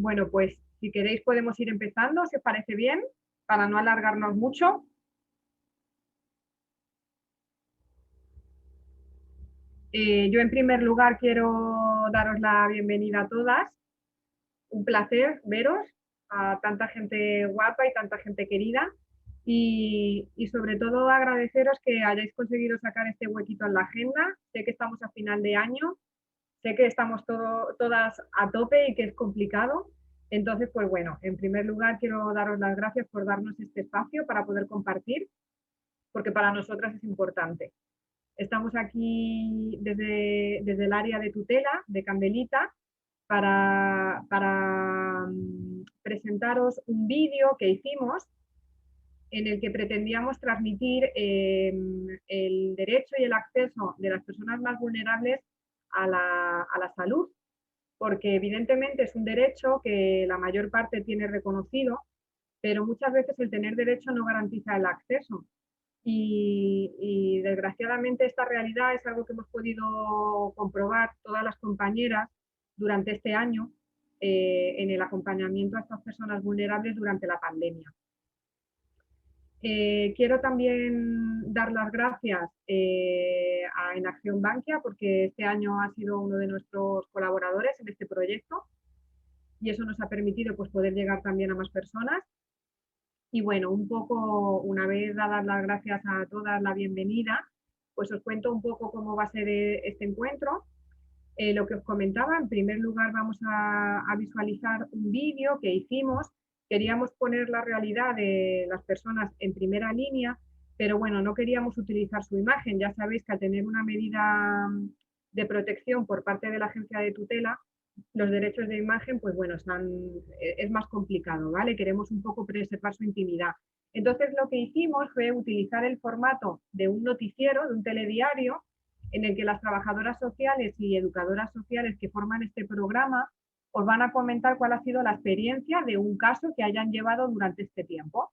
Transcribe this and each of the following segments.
Bueno, pues si queréis podemos ir empezando, si os parece bien, para no alargarnos mucho. Yo en primer lugar quiero daros la bienvenida a todas. Un placer veros a tanta gente guapa y tanta gente querida. Y sobre todo agradeceros que hayáis conseguido sacar este huequito en la agenda. Sé que estamos a final de año, sé que estamos todas a tope y que es complicado. Entonces, pues bueno, en primer lugar quiero daros las gracias por darnos este espacio para poder compartir, porque para nosotras es importante. Estamos aquí desde el área de tutela de Candelita para presentaros un vídeo que hicimos en el que pretendíamos transmitir el derecho y el acceso de las personas más vulnerables a la salud, porque evidentemente es un derecho que la mayor parte tiene reconocido, pero muchas veces el tener derecho no garantiza el acceso. Y desgraciadamente esta realidad es algo que hemos podido comprobar todas las compañeras durante este año en el acompañamiento a estas personas vulnerables durante la pandemia. Quiero también dar las gracias a En Acción Bankia, porque este año ha sido uno de nuestros colaboradores en este proyecto y eso nos ha permitido pues, poder llegar también a más personas. Y bueno, un poco, una vez dadas las gracias a todas, la bienvenida, pues os cuento un poco cómo va a ser este encuentro. Lo que os comentaba, en primer lugar vamos a visualizar un vídeo que hicimos. Queríamos poner la realidad de las personas en primera línea, pero bueno, no queríamos utilizar su imagen. Ya sabéis que al tener una medida de protección por parte de la agencia de tutela, los derechos de imagen, pues bueno, es más complicado, ¿vale? Queremos un poco preservar su intimidad. Entonces lo que hicimos fue utilizar el formato de un noticiero, de un telediario, en el que las trabajadoras sociales y educadoras sociales que forman este programa os van a comentar cuál ha sido la experiencia de un caso que hayan llevado durante este tiempo.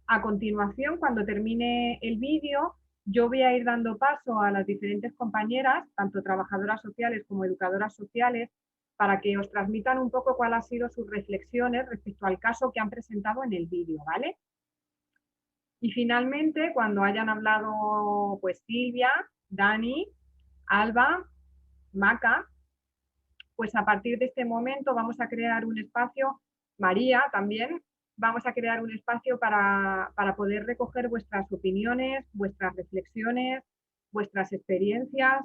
A continuación, cuando termine el vídeo, yo voy a ir dando paso a las diferentes compañeras, tanto trabajadoras sociales como educadoras sociales, para que os transmitan un poco cuáles han sido sus reflexiones respecto al caso que han presentado en el vídeo, ¿vale? Y finalmente, cuando hayan hablado pues Silvia, Dani, Alba, Maca, pues a partir de este momento vamos a crear un espacio, María también, vamos a crear un espacio para poder recoger vuestras opiniones, vuestras reflexiones, vuestras experiencias.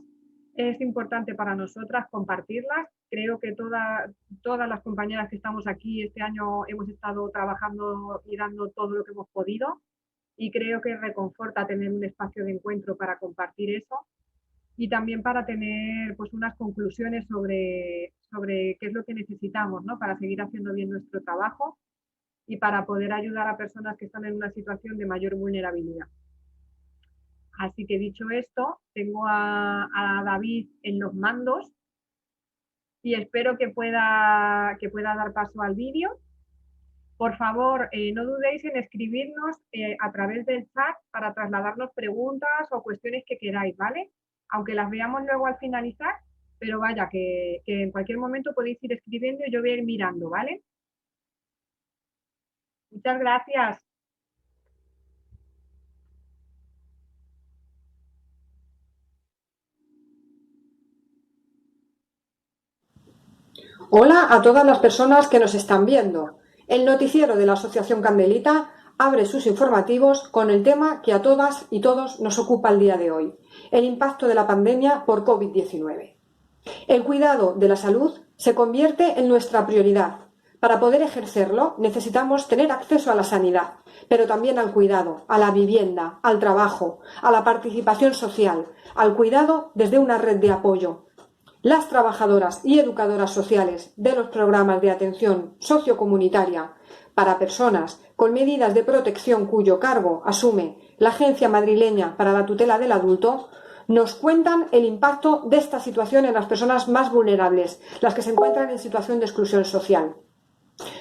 Es importante para nosotras compartirlas. Creo que todas las compañeras que estamos aquí este año hemos estado trabajando y dando todo lo que hemos podido y creo que reconforta tener un espacio de encuentro para compartir eso y también para tener pues, unas conclusiones sobre qué es lo que necesitamos, ¿no? Para seguir haciendo bien nuestro trabajo y para poder ayudar a personas que están en una situación de mayor vulnerabilidad. Así que dicho esto, tengo a David en los mandos y espero que pueda dar paso al vídeo. Por favor, no dudéis en escribirnos a través del chat para trasladarnos preguntas o cuestiones que queráis, ¿vale? Aunque las veamos luego al finalizar, pero vaya, que en cualquier momento podéis ir escribiendo y yo voy a ir mirando, ¿vale? Muchas gracias. Hola a todas las personas que nos están viendo. El noticiero de la Asociación Candelita abre sus informativos con el tema que a todas y todos nos ocupa el día de hoy, el impacto de la pandemia por COVID-19. El cuidado de la salud se convierte en nuestra prioridad. Para poder ejercerlo necesitamos tener acceso a la sanidad, pero también al cuidado, a la vivienda, al trabajo, a la participación social, al cuidado desde una red de apoyo. Las trabajadoras y educadoras sociales de los programas de atención sociocomunitaria para personas con medidas de protección cuyo cargo asume la Agencia Madrileña para la Tutela del Adulto nos cuentan el impacto de esta situación en las personas más vulnerables, las que se encuentran en situación de exclusión social.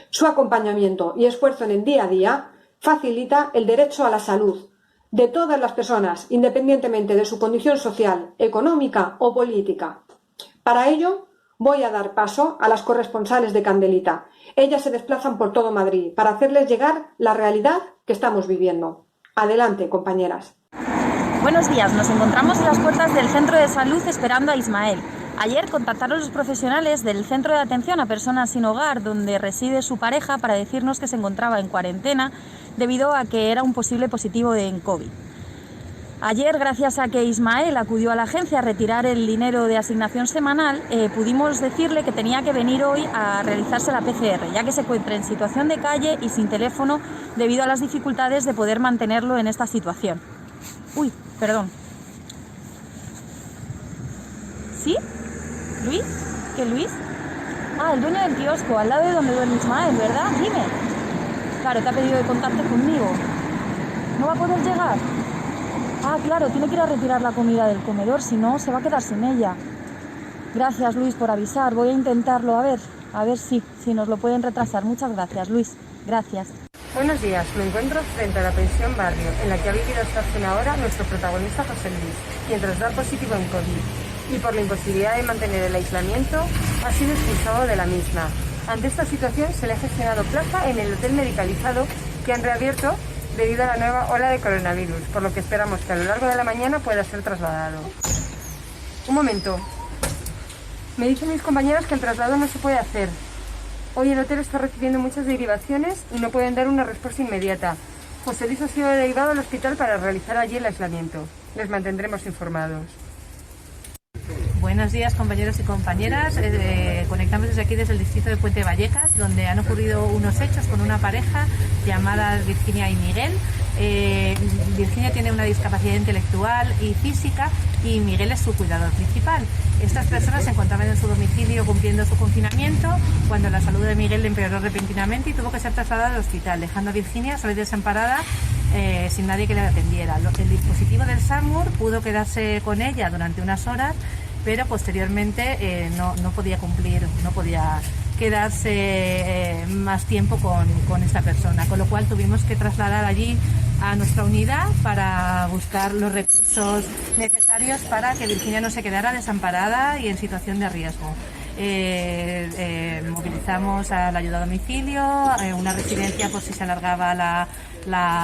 Su acompañamiento y esfuerzo en el día a día facilita el derecho a la salud de todas las personas, independientemente de su condición social, económica o política. Para ello, Voy a dar paso a las corresponsales de Candelita. Ellas se desplazan por todo Madrid para hacerles llegar la realidad que estamos viviendo. Adelante, compañeras. Buenos días, nos encontramos en las puertas del centro de salud esperando a Ismael. Ayer contactaron los profesionales del centro de atención a personas sin hogar donde reside su pareja para decirnos que se encontraba en cuarentena debido a que era un posible positivo en COVID. Ayer, gracias a que Ismael acudió a la agencia a retirar el dinero de asignación semanal, pudimos decirle que tenía que venir hoy a realizarse la PCR, ya que se encuentra en situación de calle y sin teléfono debido a las dificultades de poder mantenerlo en esta situación. Uy, perdón. ¿Sí? ¿Luis? ¿Qué Luis? Ah, el dueño del kiosco, al lado de donde duerme Ismael, ¿verdad? Dime. Claro, te ha pedido que contacte conmigo. ¿No va a poder llegar? Ah, claro, tiene que ir a retirar la comida del comedor, si no, se va a quedar sin ella. Gracias, Luis, por avisar. Voy a intentarlo, a ver si nos lo pueden retrasar. Muchas gracias, Luis. Gracias. Buenos días, me encuentro frente a la pensión Barrio, en la que ha vivido hasta hace una hora nuestro protagonista José Luis, quien tras dar positivo en COVID y por la imposibilidad de mantener el aislamiento, ha sido expulsado de la misma. Ante esta situación se le ha gestionado plaza en el hotel medicalizado que han reabierto debido a la nueva ola de coronavirus, por lo que esperamos que a lo largo de la mañana pueda ser trasladado. Un momento. Me dicen mis compañeras que el traslado no se puede hacer. Hoy el hotel está recibiendo muchas derivaciones y no pueden dar una respuesta inmediata. José Luis ha sido derivado al hospital para realizar allí el aislamiento. Les mantendremos informados. Buenos días, compañeros y compañeras. Conectamos desde aquí, desde el distrito de Puente Vallecas, donde han ocurrido unos hechos con una pareja llamada Virginia y Miguel. Virginia tiene una discapacidad intelectual y física y Miguel es su cuidador principal. Estas personas se encontraban en su domicilio cumpliendo su confinamiento cuando la salud de Miguel le empeoró repentinamente y tuvo que ser trasladada al hospital, dejando a Virginia sola y desamparada sin nadie que le atendiera. El dispositivo del SAMUR pudo quedarse con ella durante unas horas, pero posteriormente no podía cumplir, no podía quedarse más tiempo con esta persona, con lo cual tuvimos que trasladar allí a nuestra unidad para buscar los recursos necesarios para que Virginia no se quedara desamparada y en situación de riesgo. Movilizamos a la ayuda a domicilio, una residencia por si se alargaba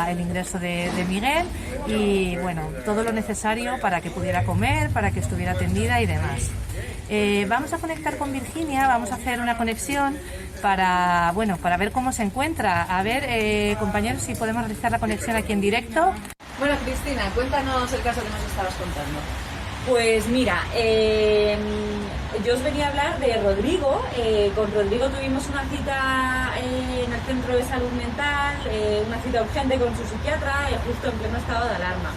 el ingreso de Miguel y bueno, todo lo necesario para que pudiera comer, para que estuviera atendida y demás. Vamos a conectar con Virginia, vamos a hacer una conexión para ver cómo se encuentra. A ver, compañeros, si podemos realizar la conexión aquí en directo. Bueno, Cristina, cuéntanos el caso que nos estabas contando. Pues mira, yo os venía a hablar de Rodrigo. Con Rodrigo tuvimos una cita en el centro de salud mental, una cita urgente con su psiquiatra, justo en pleno estado de alarma.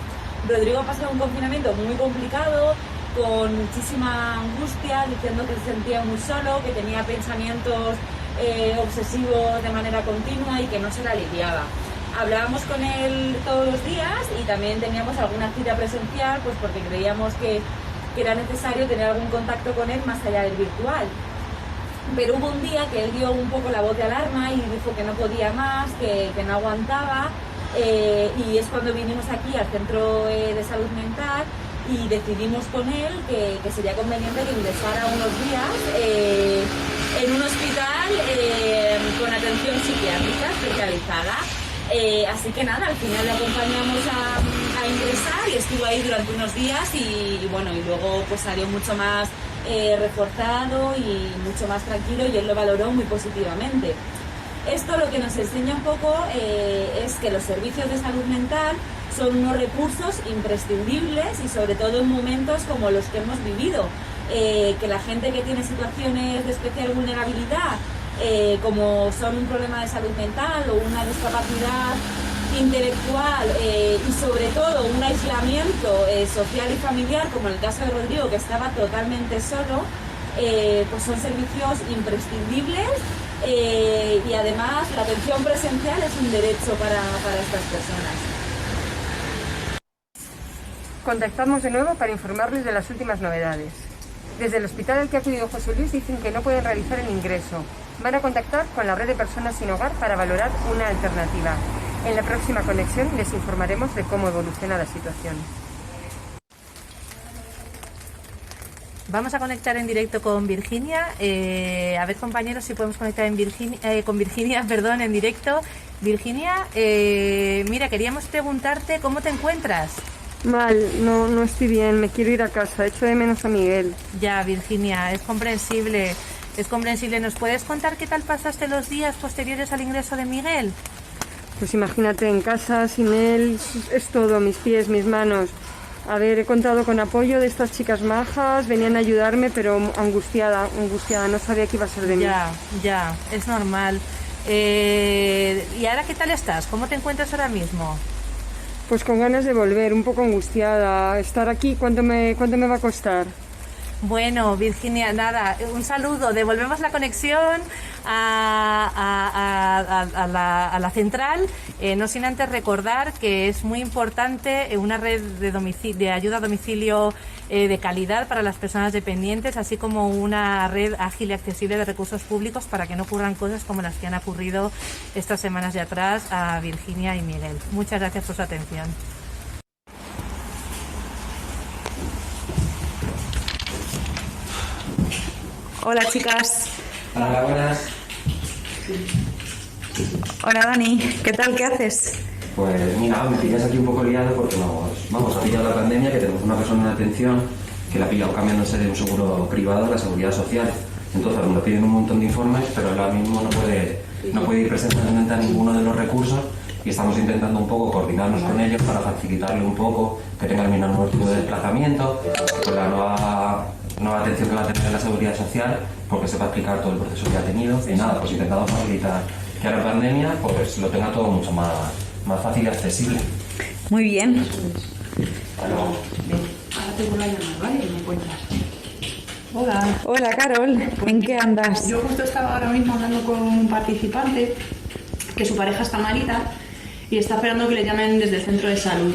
Rodrigo ha pasado un confinamiento muy complicado, con muchísima angustia, diciendo que se sentía muy solo, que tenía pensamientos obsesivos de manera continua y que no se le aliviaba. Hablábamos con él todos los días y también teníamos alguna cita presencial, pues porque creíamos que era necesario tener algún contacto con él más allá del virtual. Pero hubo un día que él dio un poco la voz de alarma y dijo que no podía más, que no aguantaba, y es cuando vinimos aquí al centro de salud mental y decidimos con él que sería conveniente que ingresara unos días en un hospital con atención psiquiátrica especializada. Así que nada, al final le acompañamos a ingresar y estuvo ahí durante unos días y bueno, y luego pues salió mucho más reforzado y mucho más tranquilo y él lo valoró muy positivamente. Esto lo que nos enseña un poco es que los servicios de salud mental son unos recursos imprescindibles y sobre todo en momentos como los que hemos vivido, que la gente que tiene situaciones de especial vulnerabilidad, como son un problema de salud mental o una discapacidad intelectual y sobre todo un aislamiento social y familiar, como en el caso de Rodrigo, que estaba totalmente solo, pues son servicios imprescindibles y además la atención presencial es un derecho para estas personas. Contactamos de nuevo para informarles de las últimas novedades. Desde el hospital al que ha acudido José Luis dicen que no pueden realizar el ingreso. Van a contactar con la red de personas sin hogar para valorar una alternativa. En la próxima conexión les informaremos de cómo evoluciona la situación. Vamos a conectar en directo con Virginia. A ver, compañeros, si podemos conectar con Virginia, perdón, en directo. Virginia, mira, queríamos preguntarte cómo te encuentras. Mal, no estoy bien, me quiero ir a casa, echo de menos a Miguel. Ya, Virginia, es comprensible. Es comprensible. ¿Nos puedes contar qué tal pasaste los días posteriores al ingreso de Miguel? Pues imagínate, en casa, sin él, es todo, mis pies, mis manos. A ver, he contado con apoyo de estas chicas majas, venían a ayudarme, pero angustiada, no sabía qué iba a ser de mí. Ya, es normal. ¿Y ahora qué tal estás? ¿Cómo te encuentras ahora mismo? Pues con ganas de volver, un poco angustiada. Estar aquí, ¿cuánto me va a costar? Bueno, Virginia, nada, un saludo. Devolvemos la conexión a la central, no sin antes recordar que es muy importante una red de ayuda a domicilio de calidad para las personas dependientes, así como una red ágil y accesible de recursos públicos para que no ocurran cosas como las que han ocurrido estas semanas de atrás a Virginia y Miguel. Muchas gracias por su atención. Hola chicas. Hola, buenas. Hola Dani, ¿qué tal? ¿Qué haces? Pues mira, me pillas aquí un poco liado porque ha pillado la pandemia, que tenemos una persona en atención que la ha pillado cambiándose de un seguro privado a la seguridad social. Entonces nos piden un montón de informes, pero él ahora mismo no puede ir presencialmente a ninguno de los recursos y estamos intentando un poco coordinarnos con ellos para facilitarle un poco, que tenga el menor tipo de desplazamiento, con la nueva atención que va a tener en la seguridad social, porque se va a explicar todo el proceso que ha tenido y nada, pues intentamos facilitar que ahora en pandemia pues lo tenga todo mucho más fácil y accesible. Muy bien. Bueno. Ahora te vuelvo a llamar, ¿vale? Y me encuentras. Hola. Hola Carol, ¿en qué andas? Yo justo estaba ahora mismo hablando con un participante que su pareja está malita y está esperando que le llamen desde el centro de salud.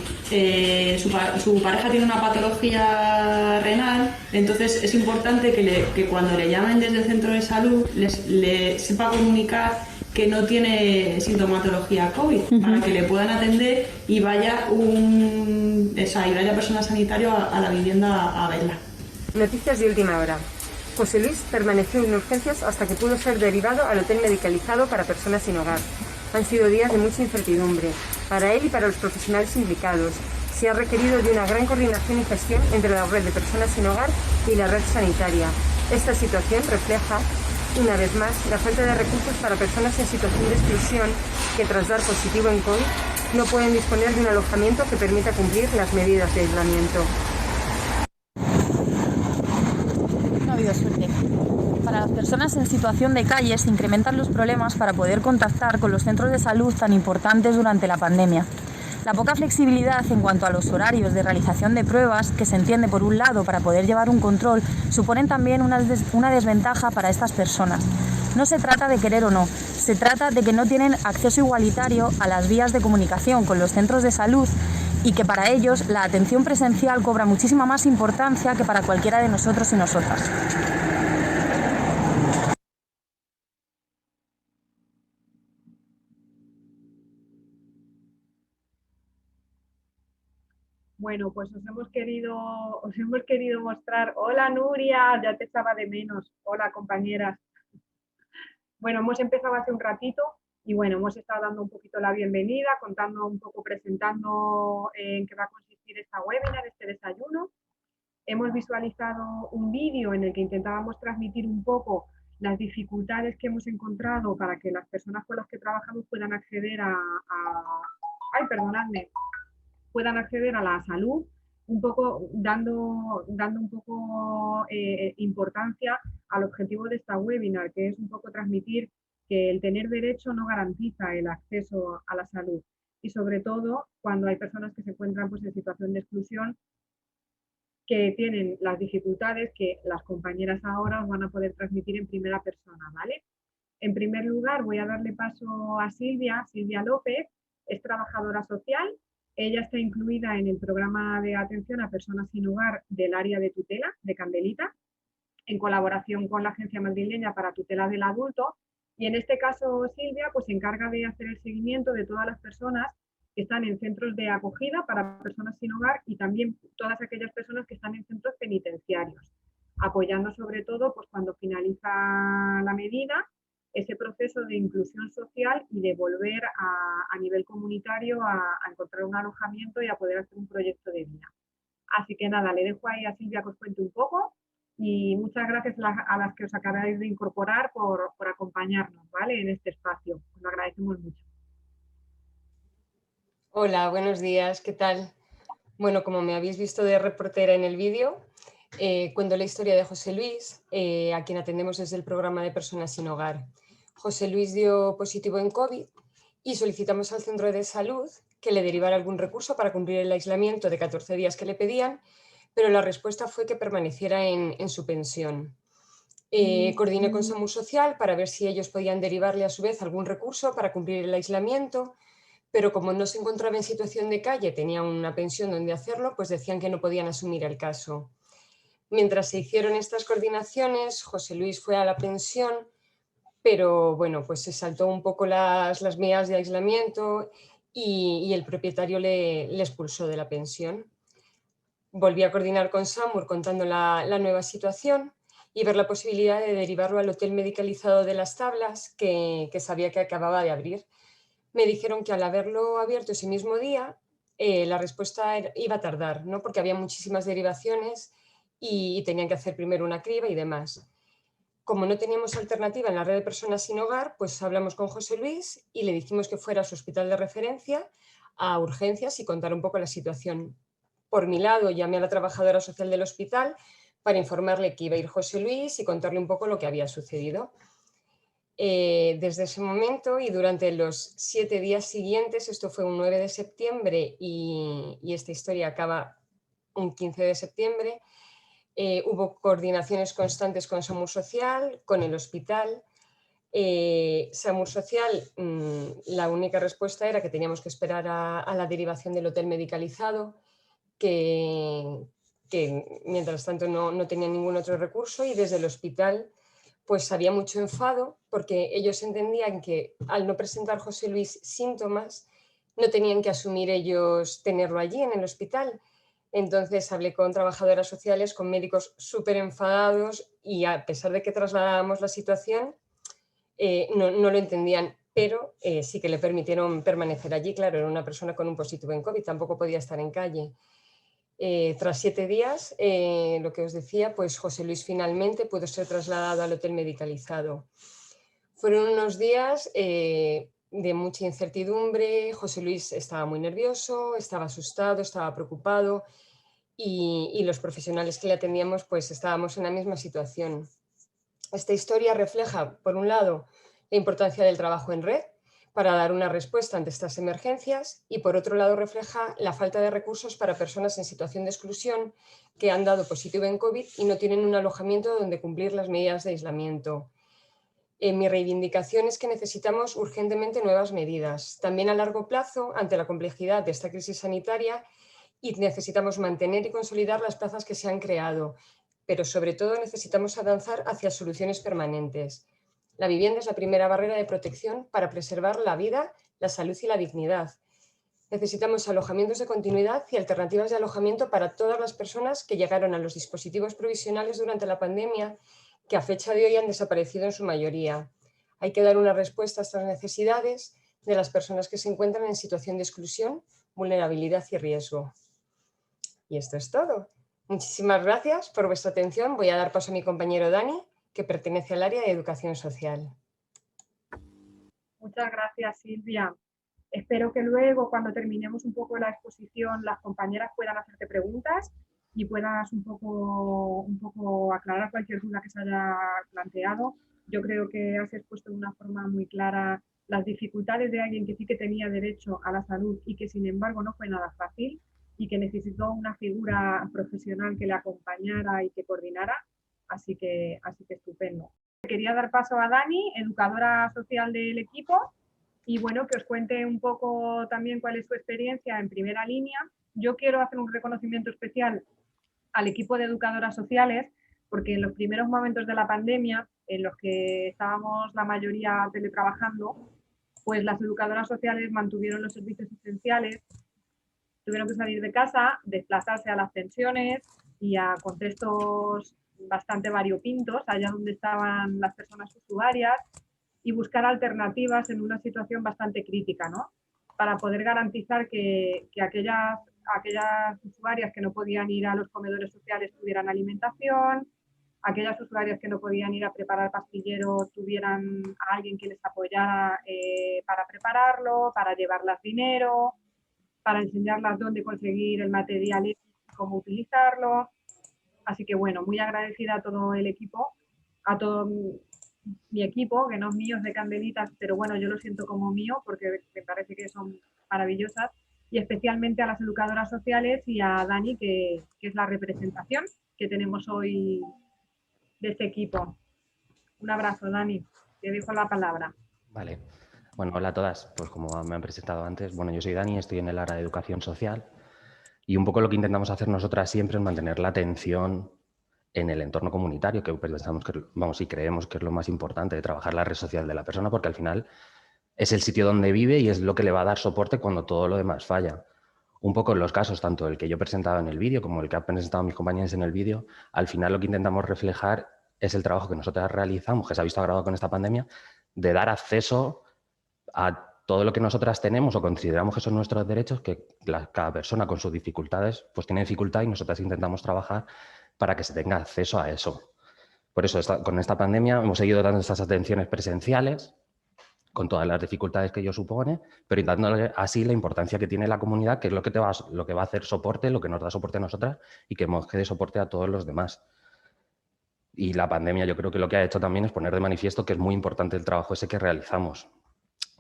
Su pareja tiene una patología renal, entonces es importante que cuando le llamen desde el centro de salud le sepa comunicar que no tiene sintomatología COVID, para que le puedan atender y vaya personal sanitario a la vivienda a verla. Noticias de última hora. José Luis permaneció en urgencias hasta que pudo ser derivado al hotel medicalizado para personas sin hogar. Han sido días de mucha incertidumbre, para él y para los profesionales implicados. Se ha requerido de una gran coordinación y gestión entre la red de personas sin hogar y la red sanitaria. Esta situación refleja, una vez más, la falta de recursos para personas en situación de exclusión que, tras dar positivo en COVID, no pueden disponer de un alojamiento que permita cumplir las medidas de aislamiento. No ha habido suerte. Para las personas en situación de calle se incrementan los problemas para poder contactar con los centros de salud tan importantes durante la pandemia. La poca flexibilidad en cuanto a los horarios de realización de pruebas, que se entiende por un lado para poder llevar un control, suponen también una desventaja para estas personas. No se trata de querer o no, se trata de que no tienen acceso igualitario a las vías de comunicación con los centros de salud y que para ellos la atención presencial cobra muchísima más importancia que para cualquiera de nosotros y nosotras. Bueno, pues os hemos querido mostrar. Hola Nuria, ya te echaba de menos. Hola compañeras. Bueno, hemos empezado hace un ratito y bueno, hemos estado dando un poquito la bienvenida, contando un poco, presentando en qué va a consistir esta webinar, este desayuno. Hemos visualizado un vídeo en el que intentábamos transmitir un poco las dificultades que hemos encontrado para que las personas con las que trabajamos puedan acceder puedan acceder a la salud, un poco dando un poco importancia al objetivo de esta webinar, que es un poco transmitir que el tener derecho no garantiza el acceso a la salud y sobre todo cuando hay personas que se encuentran pues, en situación de exclusión, que tienen las dificultades que las compañeras ahora os van a poder transmitir en primera persona, ¿vale? En primer lugar voy a darle paso a Silvia López, es trabajadora social. Ella está incluida en el programa de atención a personas sin hogar del área de tutela de Candelita, en colaboración con la Agencia Madrileña para Tutela del Adulto. Y en este caso, Silvia pues, se encarga de hacer el seguimiento de todas las personas que están en centros de acogida para personas sin hogar y también todas aquellas personas que están en centros penitenciarios. apoyando sobre todo pues, cuando finaliza la medida, ese proceso de inclusión social y de volver a nivel comunitario a encontrar un alojamiento y a poder hacer un proyecto de vida. Así que nada, le dejo ahí a Silvia que os cuente un poco y muchas gracias a las que os acabáis de incorporar por acompañarnos, ¿vale? En este espacio. Os lo agradecemos mucho. Hola, buenos días, ¿qué tal? Bueno, como me habéis visto de reportera en el vídeo, cuento la historia de José Luis, a quien atendemos desde el programa de Personas Sin Hogar. José Luis dio positivo en COVID y solicitamos al centro de salud que le derivara algún recurso para cumplir el aislamiento de 14 días que le pedían, pero la respuesta fue que permaneciera en su pensión. Coordiné con SAMUR Social para ver si ellos podían derivarle a su vez algún recurso para cumplir el aislamiento, pero como no se encontraba en situación de calle, tenía una pensión donde hacerlo, pues decían que no podían asumir el caso. Mientras se hicieron estas coordinaciones, José Luis fue a la pensión, pero bueno, pues se saltó un poco las medidas de aislamiento y el propietario le expulsó de la pensión. Volví a coordinar con SAMUR contando la nueva situación y ver la posibilidad de derivarlo al hotel medicalizado de Las Tablas, que sabía que acababa de abrir. Me dijeron que al haberlo abierto ese mismo día, la respuesta iba a tardar, ¿no? Porque había muchísimas derivaciones y tenían que hacer primero una criba y demás. Como no teníamos alternativa en la red de Personas Sin Hogar, pues hablamos con José Luis y le dijimos que fuera a su hospital de referencia a urgencias y contar un poco la situación. Por mi lado, llamé a la trabajadora social del hospital para informarle que iba a ir José Luis y contarle un poco lo que había sucedido. Desde ese momento y durante los 7 días siguientes, esto fue un 9 de septiembre y esta historia acaba un 15 de septiembre, hubo coordinaciones constantes con SAMUR Social, con el hospital. SAMUR Social, la única respuesta era que teníamos que esperar a la derivación del hotel medicalizado, que mientras tanto no tenía ningún otro recurso, y desde el hospital pues había mucho enfado porque ellos entendían que al no presentar José Luis síntomas no tenían que asumir ellos tenerlo allí en el hospital. Entonces hablé con trabajadoras sociales, con médicos súper enfadados y a pesar de que trasladábamos la situación no lo entendían, pero sí que le permitieron permanecer allí. Claro, era una persona con un positivo en COVID, tampoco podía estar en calle. Tras 7 días, lo que os decía, pues José Luis finalmente pudo ser trasladado al hotel medicalizado. Fueron unos días de mucha incertidumbre. José Luis estaba muy nervioso, estaba asustado, estaba preocupado y los profesionales que le atendíamos pues estábamos en la misma situación. Esta historia refleja, por un lado, la importancia del trabajo en red para dar una respuesta ante estas emergencias y por otro lado refleja la falta de recursos para personas en situación de exclusión que han dado positivo en COVID y no tienen un alojamiento donde cumplir las medidas de aislamiento. Mi reivindicación es que necesitamos urgentemente nuevas medidas, también a largo plazo ante la complejidad de esta crisis sanitaria, y necesitamos mantener y consolidar las plazas que se han creado, pero sobre todo necesitamos avanzar hacia soluciones permanentes. La vivienda es la primera barrera de protección para preservar la vida, la salud y la dignidad. Necesitamos alojamientos de continuidad y alternativas de alojamiento para todas las personas que llegaron a los dispositivos provisionales durante la pandemia, que a fecha de hoy han desaparecido en su mayoría. Hay que dar una respuesta a estas necesidades de las personas que se encuentran en situación de exclusión, vulnerabilidad y riesgo. Y esto es todo. Muchísimas gracias por vuestra atención. Voy a dar paso a mi compañero Dani, que pertenece al área de educación social. Muchas gracias, Silvia. Espero que luego, cuando terminemos un poco la exposición, las compañeras puedan hacerte preguntas y puedas un poco aclarar cualquier duda que se haya planteado. Yo creo que has expuesto de una forma muy clara las dificultades de alguien que sí que tenía derecho a la salud y que sin embargo no fue nada fácil y que necesitó una figura profesional que le acompañara y que coordinara. Así que estupendo. Quería dar paso a Dani, educadora social del equipo, y bueno, que os cuente un poco también cuál es su experiencia en primera línea. Yo quiero hacer un reconocimiento especial al equipo de educadoras sociales, porque en los primeros momentos de la pandemia, en los que estábamos la mayoría teletrabajando, pues las educadoras sociales mantuvieron los servicios esenciales, tuvieron que salir de casa, desplazarse a las pensiones y a contextos bastante variopintos allá donde estaban las personas usuarias y buscar alternativas en una situación bastante crítica, ¿no? Para poder garantizar que aquellas usuarias que no podían ir a los comedores sociales tuvieran alimentación, aquellas usuarias que no podían ir a preparar pastillero tuvieran a alguien que les apoyara para prepararlo, para llevarlas dinero, para enseñarlas dónde conseguir el material y cómo utilizarlo. Así que bueno, muy agradecida a todo el equipo, a todo mi equipo, que no es mío, es de Candelitas, pero bueno, yo lo siento como mío porque me parece que son maravillosas, y especialmente a las educadoras sociales y a Dani, que es la representación que tenemos hoy de este equipo. Un abrazo, Dani. Te dejo la palabra. Vale. Bueno, hola a todas. Pues como me han presentado antes, bueno, yo soy Dani, estoy en el área de educación social y un poco lo que intentamos hacer nosotras siempre es mantener la atención en el entorno comunitario, que pensamos que, vamos, y creemos que es lo más importante de trabajar la red social de la persona, porque al final es el sitio donde vive y es lo que le va a dar soporte cuando todo lo demás falla. Un poco en los casos, tanto el que yo presentaba en el vídeo como el que han presentado mis compañeros en el vídeo, al final lo que intentamos reflejar es el trabajo que nosotras realizamos, que se ha visto agravado con esta pandemia, de dar acceso a todo lo que nosotras tenemos o consideramos que son nuestros derechos, que cada persona con sus dificultades pues tiene dificultad y nosotras intentamos trabajar para que se tenga acceso a eso. Por eso con esta pandemia hemos seguido dando estas atenciones presenciales con todas las dificultades que ello supone, pero dándole así la importancia que tiene la comunidad, que es lo que va a hacer soporte, lo que nos da soporte a nosotras y que nos dé soporte a todos los demás. Y la pandemia yo creo que lo que ha hecho también es poner de manifiesto que es muy importante el trabajo ese que realizamos.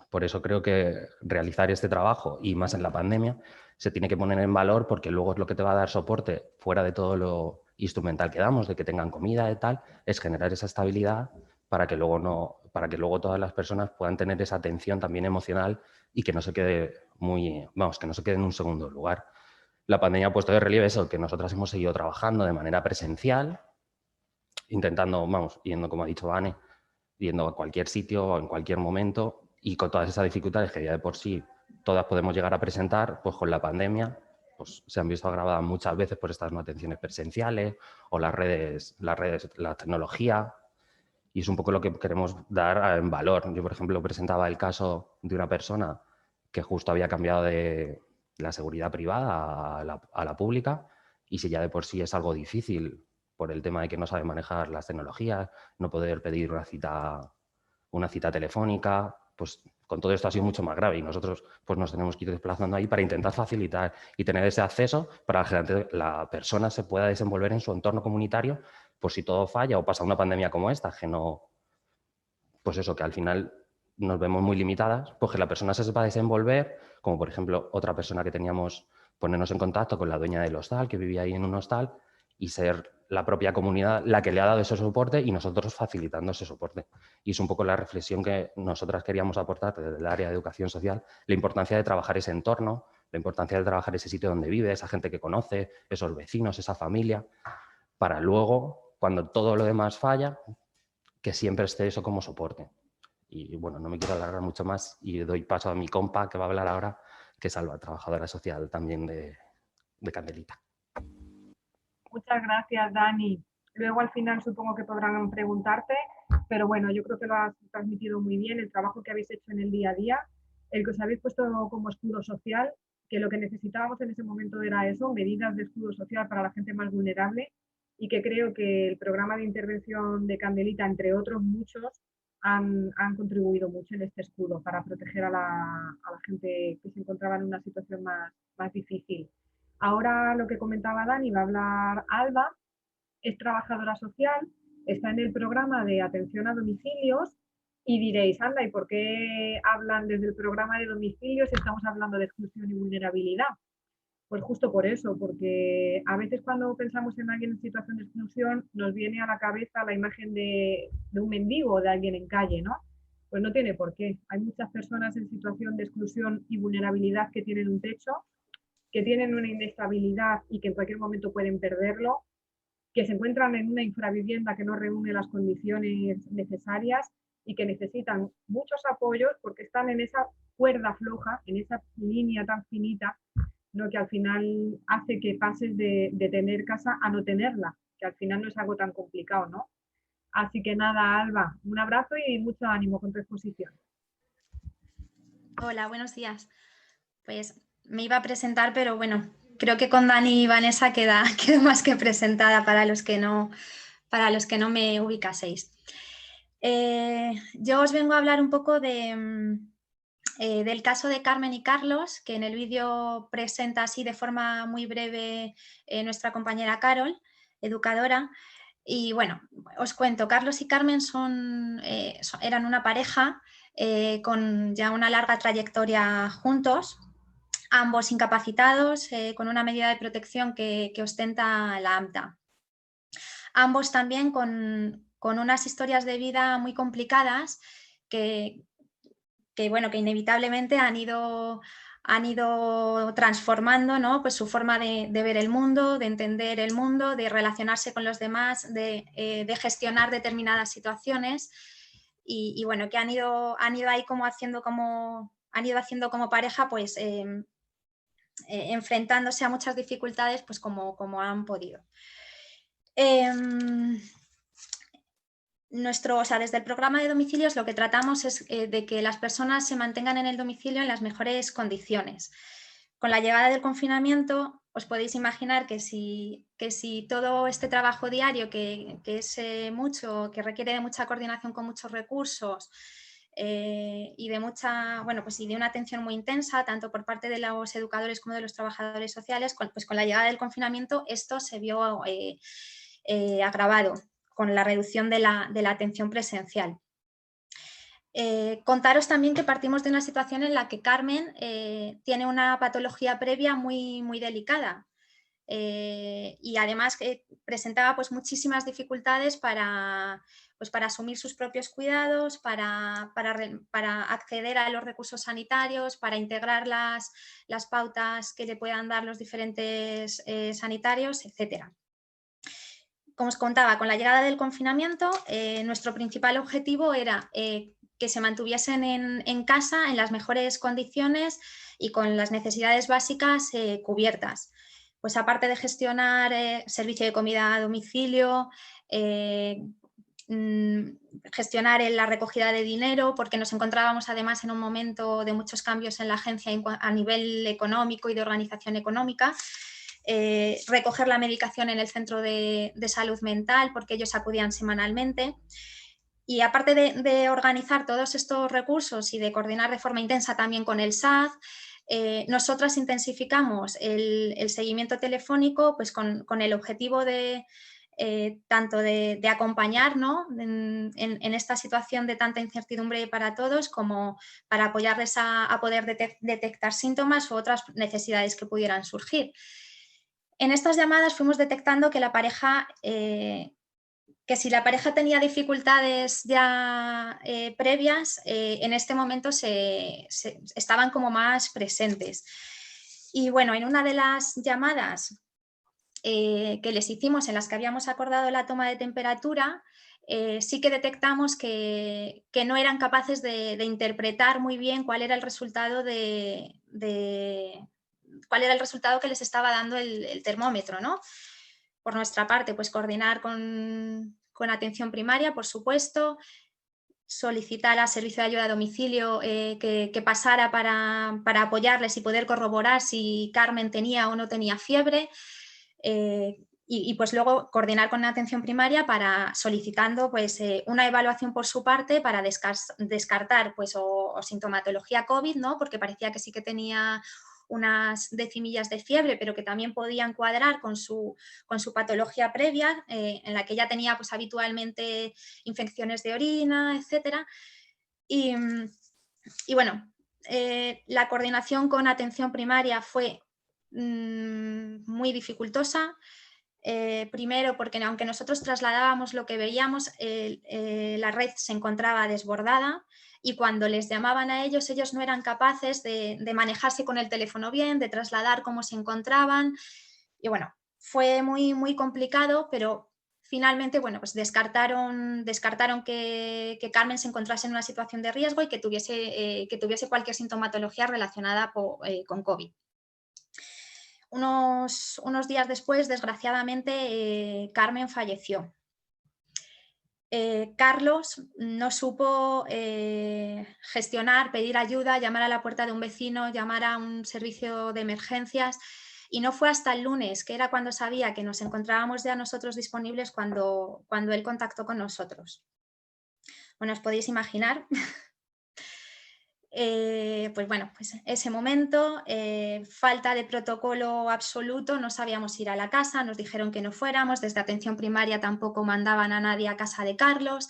Por eso creo que realizar este trabajo, y más en la pandemia, se tiene que poner en valor porque luego es lo que te va a dar soporte fuera de todo lo instrumental que damos, de que tengan comida y tal, es generar esa estabilidad para que luego todas las personas puedan tener esa atención también emocional y que no se quede que no se quede en un segundo lugar. La pandemia ha puesto de relieve eso, que nosotras hemos seguido trabajando de manera presencial, intentando, yendo, como ha dicho Anne, yendo a cualquier sitio o en cualquier momento, y con todas esas dificultades que ya de por sí todas podemos llegar a presentar, pues con la pandemia pues se han visto agravadas muchas veces por estas no atenciones presenciales o las redes, la tecnología, y es un poco lo que queremos dar en valor. Yo, por ejemplo, presentaba el caso de una persona que justo había cambiado de la seguridad privada a la pública, y si ya de por sí es algo difícil por el tema de que no sabe manejar las tecnologías, no poder pedir una cita telefónica, pues con todo esto ha sido mucho más grave y nosotros pues nos tenemos que ir desplazando ahí para intentar facilitar y tener ese acceso para que la persona se pueda desenvolver en su entorno comunitario, por si todo falla o pasa una pandemia como esta, que no, pues eso, que al final nos vemos muy limitadas, pues que la persona se sepa desenvolver, como por ejemplo otra persona que teníamos, ponernos en contacto con la dueña del hostal, que vivía ahí en un hostal, y ser la propia comunidad la que le ha dado ese soporte y nosotros facilitando ese soporte. Y es un poco la reflexión que nosotras queríamos aportar desde el área de educación social, la importancia de trabajar ese entorno, la importancia de trabajar ese sitio donde vive, esa gente que conoce, esos vecinos, esa familia, para luego, cuando todo lo demás falla, que siempre esté eso como soporte. Y bueno, no me quiero alargar mucho más y doy paso a mi compa que va a hablar ahora, que es Alba, trabajadora social también de Candelita. Muchas gracias, Dani. Luego al final supongo que podrán preguntarte, pero bueno, yo creo que lo has transmitido muy bien, el trabajo que habéis hecho en el día a día, el que os habéis puesto como escudo social, que lo que necesitábamos en ese momento era eso, medidas de escudo social para la gente más vulnerable, y que creo que el programa de intervención de Candelita, entre otros muchos, han contribuido mucho en este escudo para proteger a la gente que se encontraba en una situación más difícil. Ahora lo que comentaba Dani, va a hablar Alba, es trabajadora social, está en el programa de atención a domicilios y diréis, anda, ¿y por qué hablan desde el programa de domicilios si estamos hablando de exclusión y vulnerabilidad? Pues justo por eso, porque a veces cuando pensamos en alguien en situación de exclusión nos viene a la cabeza la imagen de un mendigo o de alguien en calle, ¿no? Pues no tiene por qué. Hay muchas personas en situación de exclusión y vulnerabilidad que tienen un techo, que tienen una inestabilidad y que en cualquier momento pueden perderlo, que se encuentran en una infravivienda que no reúne las condiciones necesarias y que necesitan muchos apoyos porque están en esa cuerda floja, en esa línea tan finita ¿no? Que al final hace que pases de tener casa a no tenerla, que al final no es algo tan complicado, ¿no? Así que nada, Alba, un abrazo y mucho ánimo con tu exposición. Hola, buenos días. Pues me iba a presentar, pero bueno, creo que con Dani y Vanessa quedo más que presentada para los que no me ubicaseis. Yo os vengo a hablar un poco del caso de Carmen y Carlos, que en el vídeo presenta así de forma muy breve nuestra compañera Carol, educadora. Y bueno, os cuento, Carlos y Carmen eran una pareja con ya una larga trayectoria juntos, ambos incapacitados, con una medida de protección que ostenta la AMTA. Ambos también con unas historias de vida muy complicadas que inevitablemente han ido transformando, ¿no? Pues su forma de ver el mundo, de entender el mundo, de relacionarse con los demás, de gestionar determinadas situaciones y bueno, que han ido ahí haciendo como pareja, pues enfrentándose a muchas dificultades pues como han podido. Desde el programa de domicilios lo que tratamos es de que las personas se mantengan en el domicilio en las mejores condiciones. Con la llegada del confinamiento, os podéis imaginar que si todo este trabajo diario, que es mucho, que requiere de mucha coordinación con muchos recursos y de una atención muy intensa, tanto por parte de los educadores como de los trabajadores sociales, pues con la llegada del confinamiento esto se vio agravado con la reducción de la atención presencial. Contaros también que partimos de una situación en la que Carmen tiene una patología previa muy, muy delicada y además presentaba pues, muchísimas dificultades para asumir sus propios cuidados, para acceder a los recursos sanitarios, para integrar las pautas que le puedan dar los diferentes sanitarios, etcétera. Como os contaba, con la llegada del confinamiento, nuestro principal objetivo era que se mantuviesen en casa en las mejores condiciones y con las necesidades básicas cubiertas. Pues aparte de gestionar servicio de comida a domicilio, gestionar la recogida de dinero, porque nos encontrábamos además en un momento de muchos cambios en la agencia a nivel económico y de organización económica. Recoger la medicación en el centro de salud mental porque ellos acudían semanalmente y aparte de organizar todos estos recursos y de coordinar de forma intensa también con el SAD, nosotras intensificamos el seguimiento telefónico pues con el objetivo de tanto de acompañar, ¿no? en esta situación de tanta incertidumbre para todos como para apoyarles a poder detectar síntomas u otras necesidades que pudieran surgir. En estas llamadas fuimos detectando que si la pareja tenía dificultades ya previas, en este momento estaban como más presentes. Y bueno, en una de las llamadas que les hicimos en las que habíamos acordado la toma de temperatura, sí que detectamos que no eran capaces de interpretar muy bien cuál era el resultado que les estaba dando el termómetro, ¿no? Por nuestra parte, pues coordinar con atención primaria, por supuesto, solicitar al servicio de ayuda a domicilio que pasara para apoyarles y poder corroborar si Carmen tenía o no tenía fiebre y pues luego coordinar con atención primaria para solicitando pues una evaluación por su parte para descartar pues o sintomatología COVID, ¿no? Porque parecía que sí que tenía unas decimillas de fiebre, pero que también podían cuadrar con su patología previa, en la que ya tenía pues, habitualmente infecciones de orina, etc. Y bueno, la coordinación con atención primaria fue muy dificultosa. Primero porque aunque nosotros trasladábamos lo que veíamos, la red se encontraba desbordada y cuando les llamaban a ellos no eran capaces de manejarse con el teléfono bien, de trasladar cómo se encontraban y bueno, fue muy, muy complicado, pero finalmente bueno, pues descartaron que Carmen se encontrase en una situación de riesgo y que tuviese cualquier sintomatología relacionada con COVID. unos días después, desgraciadamente, Carmen falleció. Carlos no supo gestionar, pedir ayuda, llamar a la puerta de un vecino, llamar a un servicio de emergencias, y no fue hasta el lunes, que era cuando sabía que nos encontrábamos ya nosotros disponibles, cuando él contactó con nosotros. Bueno, os podéis imaginar. Pues bueno, pues ese momento, falta de protocolo absoluto, no sabíamos ir a la casa, nos dijeron que no fuéramos, desde atención primaria tampoco mandaban a nadie a casa de Carlos,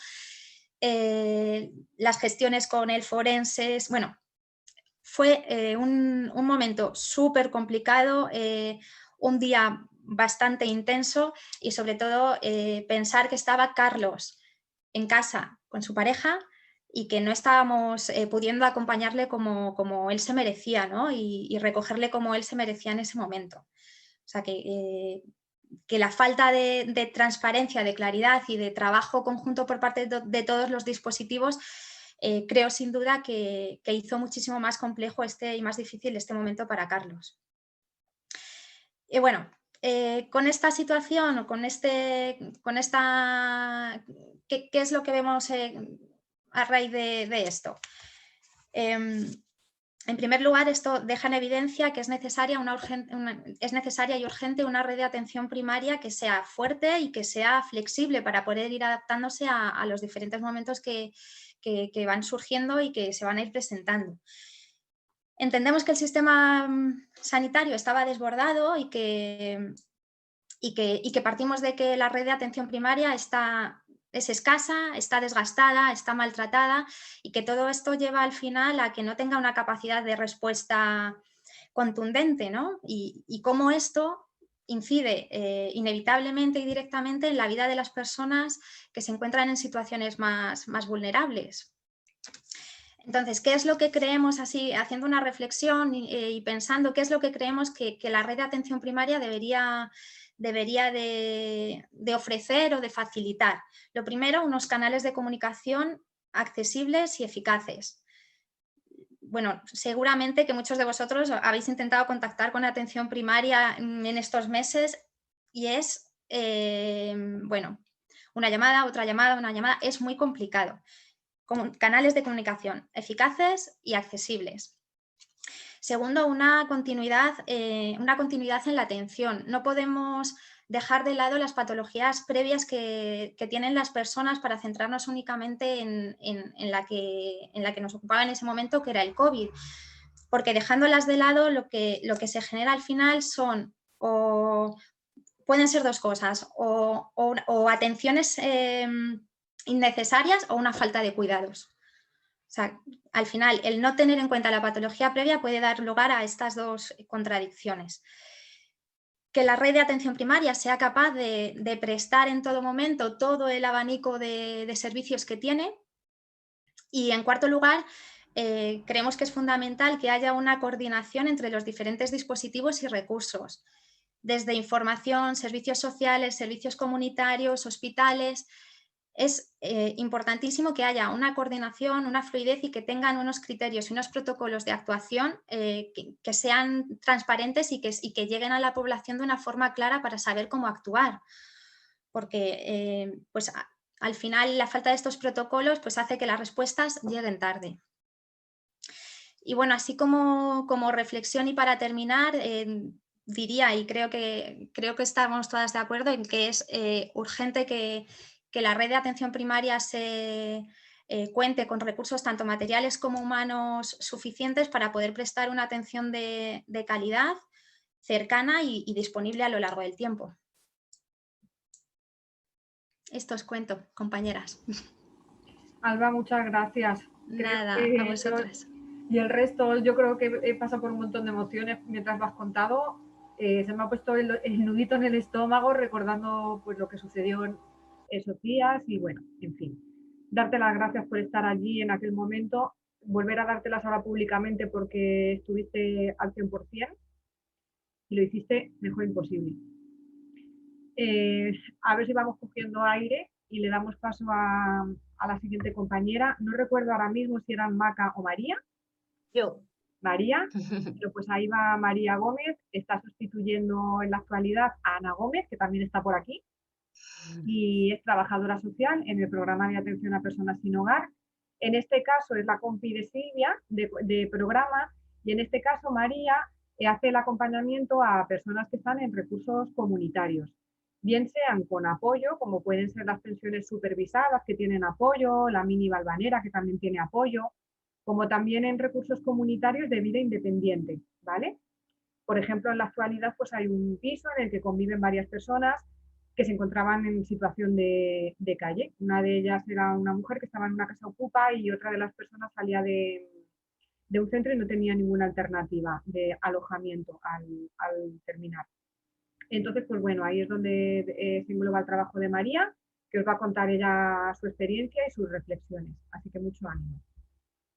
las gestiones con el forenses, bueno, fue un momento súper complicado, un día bastante intenso, y sobre todo pensar que estaba Carlos en casa con su pareja y que no estábamos pudiendo acompañarle como él se merecía, ¿no? Y recogerle como él se merecía en ese momento. O sea, que la falta de transparencia, de claridad y de trabajo conjunto por parte de todos los dispositivos, creo sin duda que hizo muchísimo más complejo y más difícil este momento para Carlos. Y bueno, con esta situación, o ¿qué es lo que vemos a raíz de esto? En primer lugar, esto deja en evidencia que es necesaria y urgente una red de atención primaria que sea fuerte y que sea flexible para poder ir adaptándose a los diferentes momentos que van surgiendo y que se van a ir presentando. Entendemos que el sistema sanitario estaba desbordado y que partimos de que la red de atención primaria es escasa, está desgastada, está maltratada, y que todo esto lleva al final a que no tenga una capacidad de respuesta contundente, ¿no? Y cómo esto incide inevitablemente y directamente en la vida de las personas que se encuentran en situaciones más vulnerables. Entonces, ¿qué es lo que creemos, así, haciendo una reflexión y pensando qué es lo que creemos que la red de atención primaria debería de ofrecer o de facilitar? Lo primero, unos canales de comunicación accesibles y eficaces. Bueno, seguramente que muchos de vosotros habéis intentado contactar con atención primaria en estos meses, y es, bueno, una llamada, otra llamada, una llamada, es muy complicado. Canales de comunicación eficaces y accesibles. Segundo, una continuidad en la atención. No podemos dejar de lado las patologías previas que tienen las personas para centrarnos únicamente en la que nos ocupaba en ese momento, que era el COVID. Porque dejándolas de lado, lo que se genera al final son, pueden ser dos cosas, o atenciones innecesarias o una falta de cuidados. O sea, al final, el no tener en cuenta la patología previa puede dar lugar a estas dos contradicciones. Que la red de atención primaria sea capaz de prestar en todo momento todo el abanico de servicios que tiene. Y en cuarto lugar, creemos que es fundamental que haya una coordinación entre los diferentes dispositivos y recursos, desde información, servicios sociales, servicios comunitarios, hospitales. Es importantísimo que haya una coordinación, una fluidez, y que tengan unos criterios y unos protocolos de actuación que sean transparentes y que lleguen a la población de una forma clara para saber cómo actuar. Porque pues, al final la falta de estos protocolos pues, hace que las respuestas lleguen tarde. Y bueno, así como reflexión y para terminar, diría, y creo que estamos todas de acuerdo en que es urgente que la red de atención primaria cuente con recursos tanto materiales como humanos suficientes para poder prestar una atención de calidad, cercana y disponible a lo largo del tiempo. Esto os cuento, compañeras. Alba, muchas gracias. Nada, a vosotras. Y el resto, yo creo que he pasado por un montón de emociones mientras lo has contado. Se me ha puesto el nudito en el estómago recordando pues, lo que sucedió en esos días y bueno, en fin. Darte las gracias por estar allí en aquel momento, volver a dártelas ahora públicamente porque estuviste al 100% y lo hiciste mejor imposible. A ver si vamos cogiendo aire y le damos paso a la siguiente compañera. No recuerdo ahora mismo si eran Maca o María. Yo. María. Pero pues ahí va María Gómez, está sustituyendo en la actualidad a Ana Gómez, que también está por aquí, y es trabajadora social en el programa de atención a personas sin hogar. En este caso es la compi de Silvia, de programa, y en este caso María hace el acompañamiento a personas que están en recursos comunitarios, bien sean con apoyo, como pueden ser las pensiones supervisadas que tienen apoyo, la mini balvanera que también tiene apoyo, como también en recursos comunitarios de vida independiente, ¿vale? Por ejemplo, en la actualidad pues hay un piso en el que conviven varias personas que se encontraban en situación de calle. Una de ellas era una mujer que estaba en una casa ocupa y otra de las personas salía de un centro y no tenía ninguna alternativa de alojamiento al terminar. Entonces, pues bueno, ahí es donde se engloba el trabajo de María, que os va a contar ella su experiencia y sus reflexiones. Así que mucho ánimo.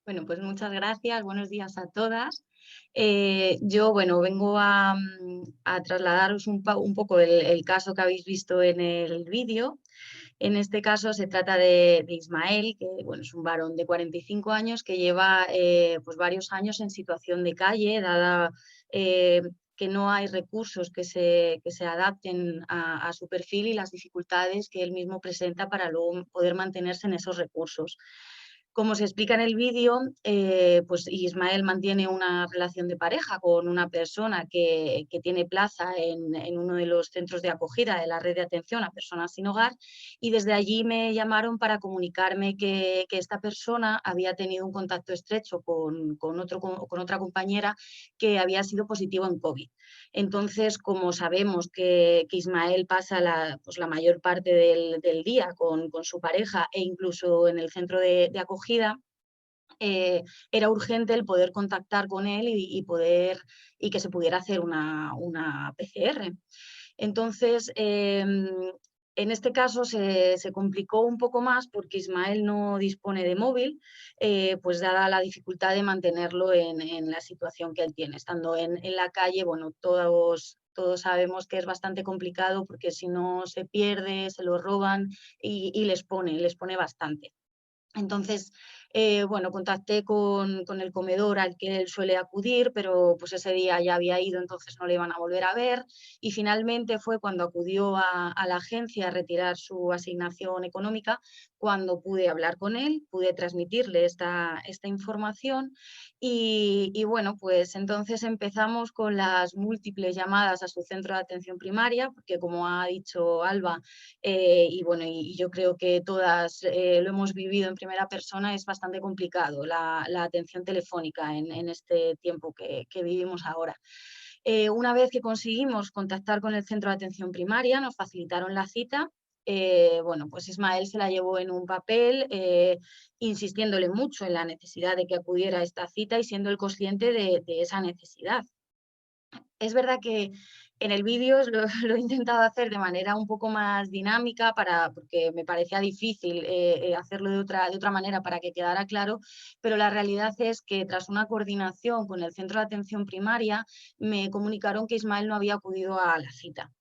Bueno, pues muchas gracias, buenos días a todas. Yo, bueno, vengo a trasladaros un poco el caso que habéis visto en el vídeo. En este caso se trata de Ismael, que bueno, es un varón de 45 años que lleva pues varios años en situación de calle, dada que no hay recursos que se adapten a su perfil y las dificultades que él mismo presenta para luego poder mantenerse en esos recursos. Como se explica en el vídeo, pues Ismael mantiene una relación de pareja con una persona que tiene plaza en uno de los centros de acogida de la red de atención a personas sin hogar, y desde allí me llamaron para comunicarme que esta persona había tenido un contacto estrecho con otra compañera que había sido positivo en COVID. Entonces, como sabemos que Ismael pasa la mayor parte del día con su pareja e incluso en el centro de acogida, era urgente el poder contactar con él y que se pudiera hacer una PCR. Entonces, en este caso se complicó un poco más porque Ismael no dispone de móvil, pues dada la dificultad de mantenerlo en la situación que él tiene. Estando en la calle, bueno, todos sabemos que es bastante complicado porque si no se pierde, se lo roban y les pone bastante. Entonces, bueno, contacté con el comedor al que él suele acudir, pero pues ese día ya había ido, entonces no le iban a volver a ver, y finalmente fue cuando acudió a la agencia a retirar su asignación económica, cuando pude hablar con él, pude transmitirle esta información y bueno, pues entonces empezamos con las múltiples llamadas a su centro de atención primaria, porque como ha dicho Alba, y bueno, y yo creo que todas lo hemos vivido en primera persona, es bastante complicado la atención telefónica en este tiempo que vivimos ahora. Una vez que conseguimos contactar con el centro de atención primaria, nos facilitaron la cita. Bueno, pues Ismael se la llevó en un papel, insistiéndole mucho en la necesidad de que acudiera a esta cita y siendo él consciente de esa necesidad. Es verdad que en el vídeo lo he intentado hacer de manera un poco más dinámica porque me parecía difícil hacerlo de otra manera para que quedara claro, pero la realidad es que tras una coordinación con el centro de atención primaria me comunicaron que Ismael no había acudido a la cita.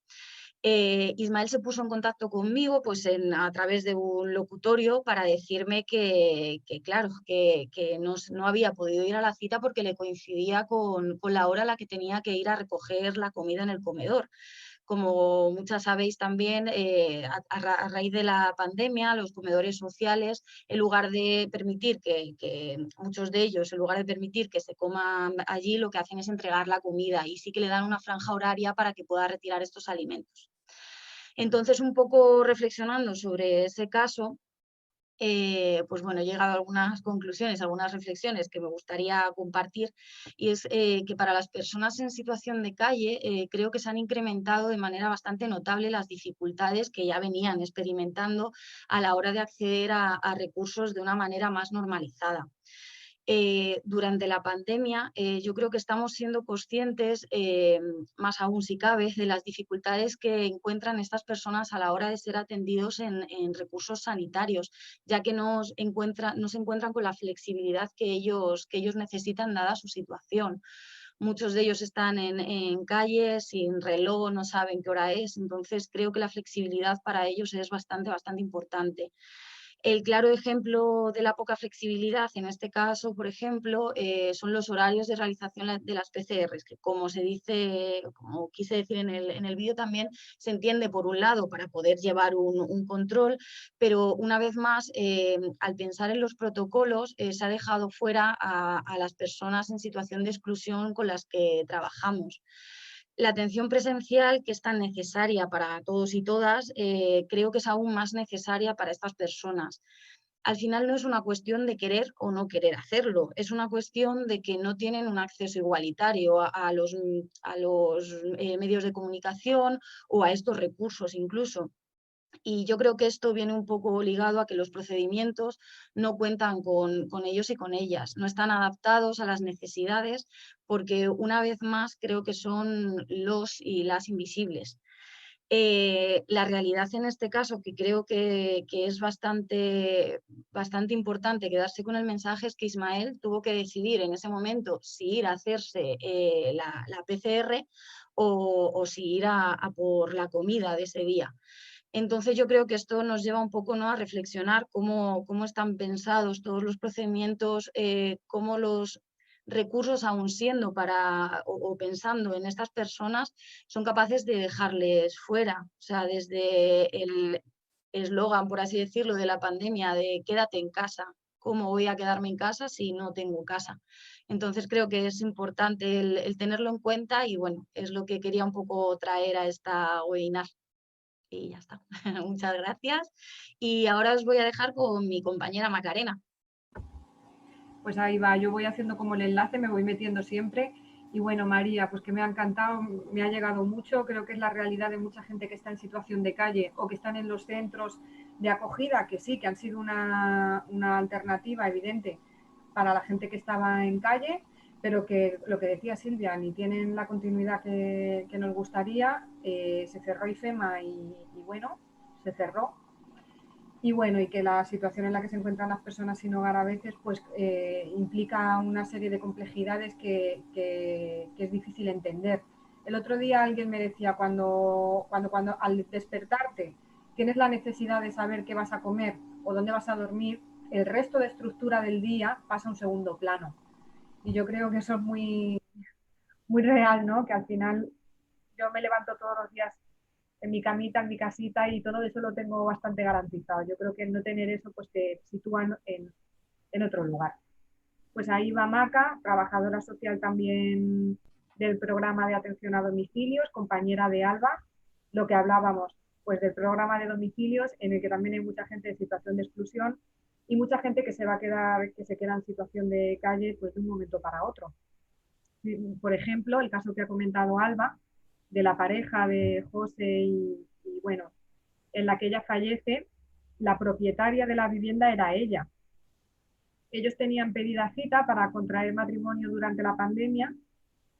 Ismael se puso en contacto conmigo pues a través de un locutorio para decirme que claro, que no había podido ir a la cita porque le coincidía con la hora a la que tenía que ir a recoger la comida en el comedor. Como muchas sabéis también, a raíz de la pandemia, los comedores sociales, en lugar de permitir que muchos de ellos, en lugar de permitir que se coman allí, lo que hacen es entregar la comida y sí que le dan una franja horaria para que pueda retirar estos alimentos. Entonces, un poco reflexionando sobre ese caso, pues bueno, he llegado a algunas conclusiones, algunas reflexiones que me gustaría compartir, y es que para las personas en situación de calle creo que se han incrementado de manera bastante notable las dificultades que ya venían experimentando a la hora de acceder a recursos de una manera más normalizada. Durante la pandemia yo creo que estamos siendo conscientes, más aún si cabe, de las dificultades que encuentran estas personas a la hora de ser atendidos en recursos sanitarios, ya que no se encuentran con la flexibilidad que ellos necesitan dada su situación. Muchos de ellos están en calle, sin reloj, no saben qué hora es, entonces creo que la flexibilidad para ellos es bastante importante. El claro ejemplo de la poca flexibilidad en este caso, por ejemplo, son los horarios de realización de las PCRs, que como quise decir en el vídeo también, se entiende por un lado para poder llevar un control, pero una vez más, al pensar en los protocolos, se ha dejado fuera a las personas en situación de exclusión con las que trabajamos. La atención presencial, que es tan necesaria para todos y todas, creo que es aún más necesaria para estas personas. Al final no es una cuestión de querer o no querer hacerlo, es una cuestión de que no tienen un acceso igualitario a los medios de comunicación o a estos recursos incluso. Y yo creo que esto viene un poco ligado a que los procedimientos no cuentan con ellos y con ellas, no están adaptados a las necesidades porque una vez más creo que son los y las invisibles. La realidad en este caso, que creo que es bastante importante quedarse con el mensaje, es que Ismael tuvo que decidir en ese momento si ir a hacerse la PCR o si ir a por la comida de ese día. Entonces yo creo que esto nos lleva un poco, ¿no?, a reflexionar cómo están pensados todos los procedimientos, cómo los recursos, aún siendo o pensando en estas personas, son capaces de dejarles fuera. O sea, desde el eslogan, por así decirlo, de la pandemia de quédate en casa. ¿Cómo voy a quedarme en casa si no tengo casa? Entonces creo que es importante el tenerlo en cuenta y bueno, es lo que quería un poco traer a esta webinar. Y ya está. Muchas gracias. Y ahora os voy a dejar con mi compañera Macarena. Pues ahí va, yo voy haciendo como el enlace, me voy metiendo siempre. Y bueno, María, pues que me ha encantado, me ha llegado mucho, creo que es la realidad de mucha gente que está en situación de calle o que están en los centros de acogida, que sí, que han sido una alternativa evidente para la gente que estaba en calle, pero que lo que decía Silvia, ni tienen la continuidad que nos gustaría, se cerró IFEMA y bueno, se cerró. Y bueno, y que la situación en la que se encuentran las personas sin hogar a veces pues implica una serie de complejidades que es difícil entender. El otro día alguien me decía, cuando al despertarte tienes la necesidad de saber qué vas a comer o dónde vas a dormir, el resto de estructura del día pasa a un segundo plano. Y yo creo que eso es muy real, ¿no? Que al final yo me levanto todos los días en mi camita, en mi casita y todo eso lo tengo bastante garantizado. Yo creo que el no tener eso pues te sitúa en otro lugar. Pues ahí va Maca, trabajadora social también del programa de atención a domicilios, compañera de Alba, lo que hablábamos pues del programa de domicilios en el que también hay mucha gente en situación de exclusión y mucha gente que se queda en situación de calle pues de un momento para otro. Por ejemplo, el caso que ha comentado Alba, de la pareja de José y bueno, en la que ella fallece, la propietaria de la vivienda era ella. Ellos tenían pedida cita para contraer matrimonio durante la pandemia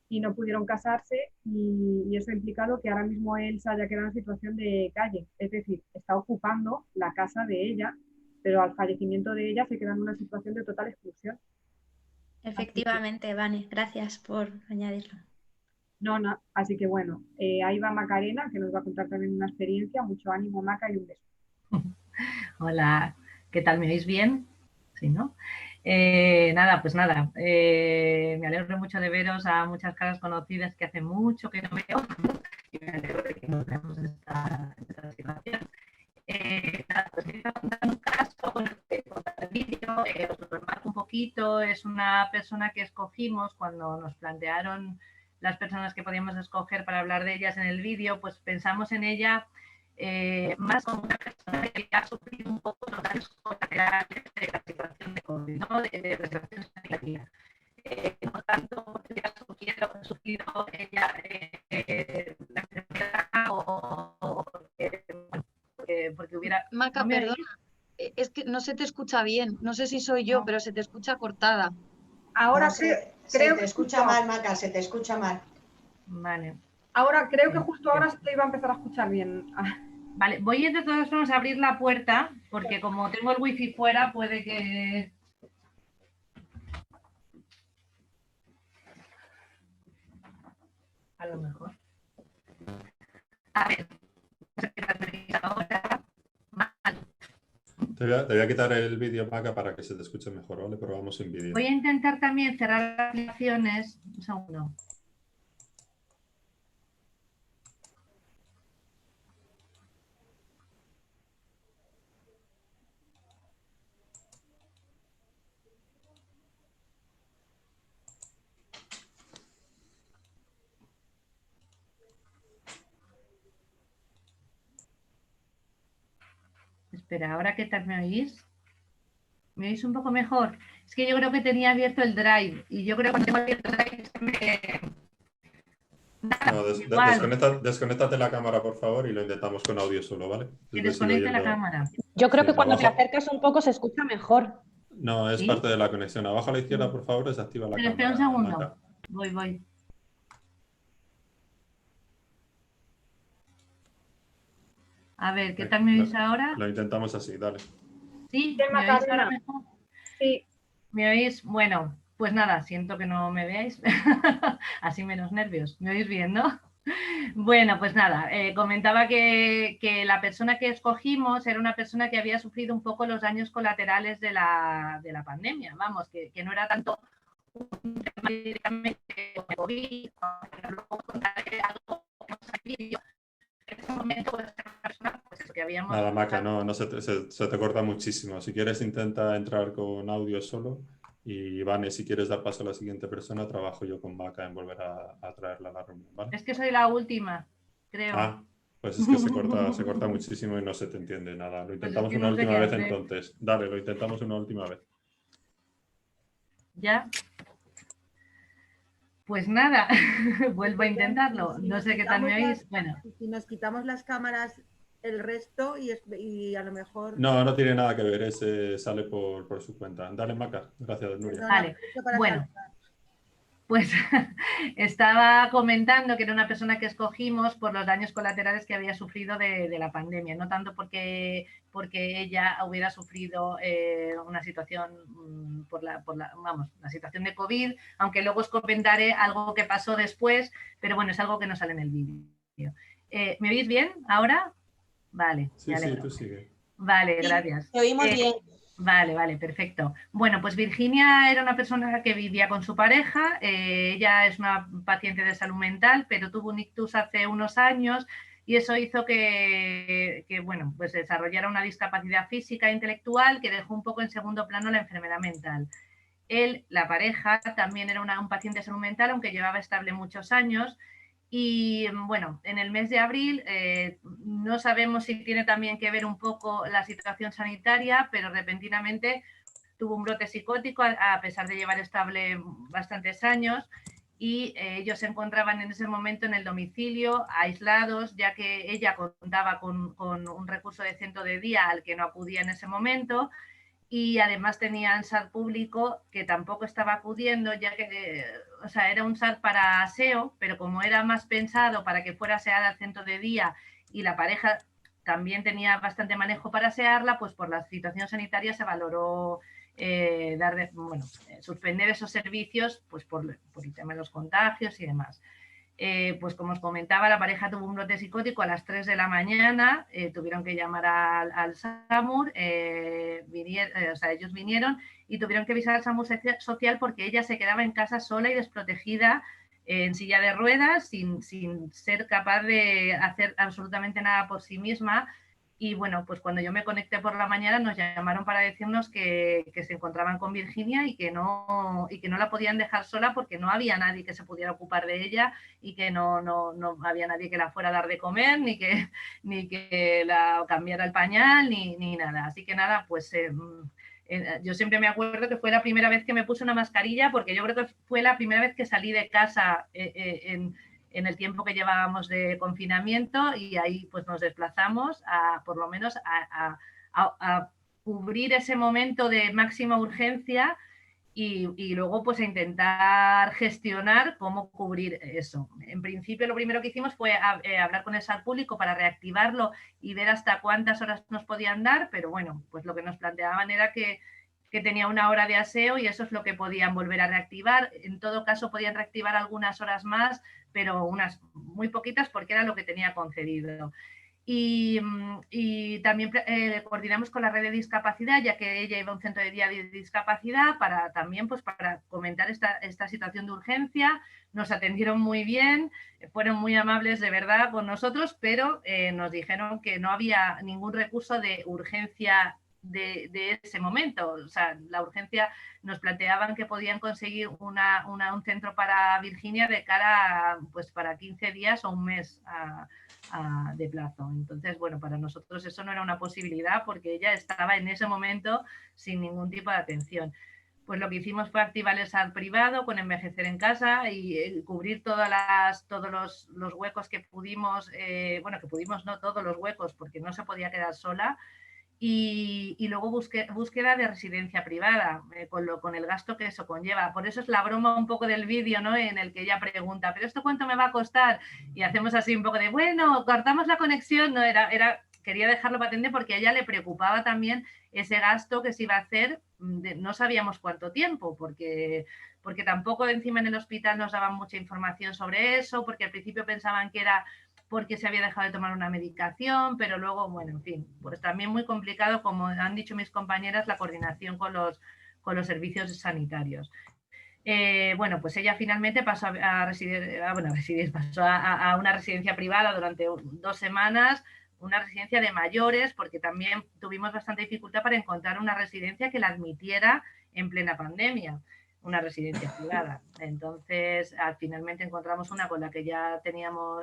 y no pudieron casarse y eso ha implicado que ahora mismo él se haya quedado en situación de calle, es decir, está ocupando la casa de ella, pero al fallecimiento de ella se queda en una situación de total exclusión. Efectivamente, Vane, gracias por añadirlo. No, así que bueno, ahí va Macarena, que nos va a contar también una experiencia. Mucho ánimo, Maca, y un beso. Hola, ¿qué tal? ¿Me oís bien? Sí, ¿no? Nada, me alegro mucho de veros a muchas caras conocidas que hace mucho que no veo y me alegro de que nos veamos en esta situación. Pues voy a contar un caso, bueno, contar el vídeo, os lo remarco un poquito. Es una persona que escogimos cuando nos plantearon las personas que podíamos escoger para hablar de ellas en el vídeo, pues pensamos en ella más como una persona que ha sufrido un poco los daños colaterales de la situación de COVID, ¿no? de restricciones sanitarias. No tanto porque ha sufrido ella la enfermedad o porque hubiera... Maca, perdona, es que no se te escucha bien, no sé si soy yo, pero se te escucha cortada. Ahora no, creo se te escucha mal, Maca, se te escucha mal. Vale. Ahora creo que justo ahora se te iba a empezar a escuchar bien. Vale, voy de todas formas a abrir la puerta porque como tengo el wifi fuera puede que... A lo mejor. A ver, ahora. Te voy a quitar el vídeo, Maca, para que se te escuche mejor, ¿vale? Probamos sin vídeo. Voy a intentar también cerrar las aplicaciones. Un segundo. Espera, ¿ahora qué tal me oís? ¿Me oís un poco mejor? Es que yo creo que tenía abierto el Drive y yo creo que cuando tengo abierto el Drive No, desconéctate la cámara, por favor, y lo intentamos con audio solo, ¿vale? que desconecte la cámara. Yo creo Sí, que cuando te abajo. acercas un poco se escucha mejor. No, es ¿Sí? parte de la conexión. Abajo a la izquierda, por favor, desactiva la Pero espera cámara. un segundo. Maca. Voy. A ver, ¿qué tal me oís ahora? Lo intentamos así, dale. ¿Sí? ¿Me oís ahora mejor? Sí. ¿Me oís? Bueno, pues nada, siento que no me veáis. Así menos nervios. ¿Me oís bien, no? Bueno, pues nada, comentaba que la persona que escogimos era una persona que había sufrido un poco los daños colaterales de la pandemia. Vamos, que no era tanto un tema directamente de COVID, pero luego contaré algo en ese momento, pues, esta persona, pues, eso que habíamos... Nada, Maca, no se te corta muchísimo. Si quieres, intenta entrar con audio solo. Y Vane, si quieres dar paso a la siguiente persona, trabajo yo con Maca en volver a traerla a la reunión, ¿vale? Es que soy la última, creo. Ah, pues es que se corta muchísimo y no se te entiende nada. Lo intentamos que una no sé última qué vez hacer. entonces. Dale, lo intentamos una última vez. ¿Ya? Pues nada, vuelvo a intentarlo. No sé qué tal me oís. Bueno, Si nos quitamos las cámaras, el resto y a lo mejor... No tiene nada que ver, sale por su cuenta. Dale, Maca. Gracias, Nuria. vale. Bueno, pues estaba comentando que era una persona que escogimos por los daños colaterales que había sufrido de la pandemia, no tanto porque ella hubiera sufrido una situación la situación de COVID, aunque luego os comentaré algo que pasó después, pero bueno, es algo que no sale en el vídeo. ¿Me oís bien ahora? Vale, Sí, tú sigue. Vale, gracias. Te oímos bien. Vale, perfecto. Bueno, pues Virginia era una persona que vivía con su pareja. Ella es una paciente de salud mental, pero tuvo un ictus hace unos años y eso hizo que bueno, pues desarrollara una discapacidad física e intelectual que dejó un poco en segundo plano la enfermedad mental. Él, la pareja, también era un paciente de salud mental, aunque llevaba estable muchos años. Y bueno, en el mes de abril no sabemos si tiene también que ver un poco la situación sanitaria, pero repentinamente tuvo un brote psicótico a pesar de llevar estable bastantes años y ellos se encontraban en ese momento en el domicilio, aislados, ya que ella contaba con un recurso de centro de día al que no acudía en ese momento. Y además tenían SAR público que tampoco estaba acudiendo, ya que era un SAR para aseo, pero como era más pensado para que fuera aseada al centro de día y la pareja también tenía bastante manejo para asearla, pues por la situación sanitaria se valoró suspender esos servicios pues por el tema de los contagios y demás. Pues como os comentaba, la pareja tuvo un brote psicótico a las 3 de la mañana, tuvieron que llamar al SAMUR, ellos vinieron y tuvieron que avisar al SAMUR social porque ella se quedaba en casa sola y desprotegida en silla de ruedas, sin ser capaz de hacer absolutamente nada por sí misma. Y bueno, pues cuando yo me conecté por la mañana nos llamaron para decirnos que se encontraban con Virginia y que no la podían dejar sola porque no había nadie que se pudiera ocupar de ella y que no había nadie que la fuera a dar de comer, ni que la cambiara el pañal, ni nada. Así que nada, pues yo siempre me acuerdo que fue la primera vez que me puse una mascarilla porque yo creo que fue la primera vez que salí de casa en el tiempo que llevábamos de confinamiento y ahí pues nos desplazamos por lo menos a cubrir ese momento de máxima urgencia y luego pues a intentar gestionar cómo cubrir eso. En principio lo primero que hicimos fue hablar con el SAR público para reactivarlo y ver hasta cuántas horas nos podían dar, pero bueno, pues lo que nos planteaban era que tenía una hora de aseo y eso es lo que podían volver a reactivar. En todo caso podían reactivar algunas horas más, pero unas muy poquitas porque era lo que tenía concedido. Y también coordinamos con la red de discapacidad, ya que ella iba a un centro de día de discapacidad, para también pues, para comentar esta situación de urgencia. Nos atendieron muy bien, fueron muy amables de verdad con nosotros, pero nos dijeron que no había ningún recurso de urgencia de ese momento. O sea, la urgencia, nos planteaban que podían conseguir un centro para Virginia de cara a, pues, para 15 días o un mes de plazo. Entonces, bueno, para nosotros eso no era una posibilidad porque ella estaba en ese momento sin ningún tipo de atención. Pues lo que hicimos fue activar el SAD privado con Envejecer en Casa y cubrir todos los huecos que pudimos, bueno, que pudimos no todos los huecos porque no se podía quedar sola. Y luego búsqueda de residencia privada, con el gasto que eso conlleva. Por eso es la broma un poco del vídeo, ¿no? En el que ella pregunta, ¿pero esto cuánto me va a costar? Y hacemos así un poco de, bueno, cortamos la conexión. No, quería dejarlo patente porque a ella le preocupaba también ese gasto que se iba a hacer. No sabíamos cuánto tiempo, porque tampoco encima en el hospital nos daban mucha información sobre eso, porque al principio pensaban que era porque se había dejado de tomar una medicación, pero luego, bueno, en fin, pues también muy complicado, como han dicho mis compañeras, la coordinación con los servicios sanitarios. Bueno, pues ella finalmente pasó a una residencia privada durante 2 semanas, una residencia de mayores, porque también tuvimos bastante dificultad para encontrar una residencia que la admitiera en plena pandemia, una residencia privada. Entonces, finalmente encontramos una con la que ya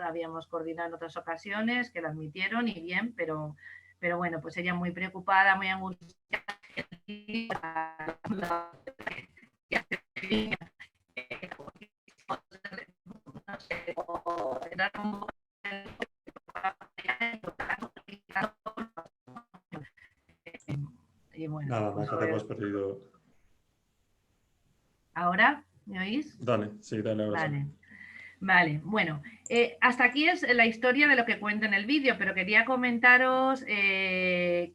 habíamos coordinado en otras ocasiones, que la admitieron y bien, pero bueno, pues ella muy preocupada, muy angustiada. Y bueno, nada, Maca, te hemos perdido. ¿Ahora? ¿Me oís? Dale, sí, dale ahora. Vale. Vale, bueno, hasta aquí es la historia de lo que cuento en el vídeo, pero quería comentaros que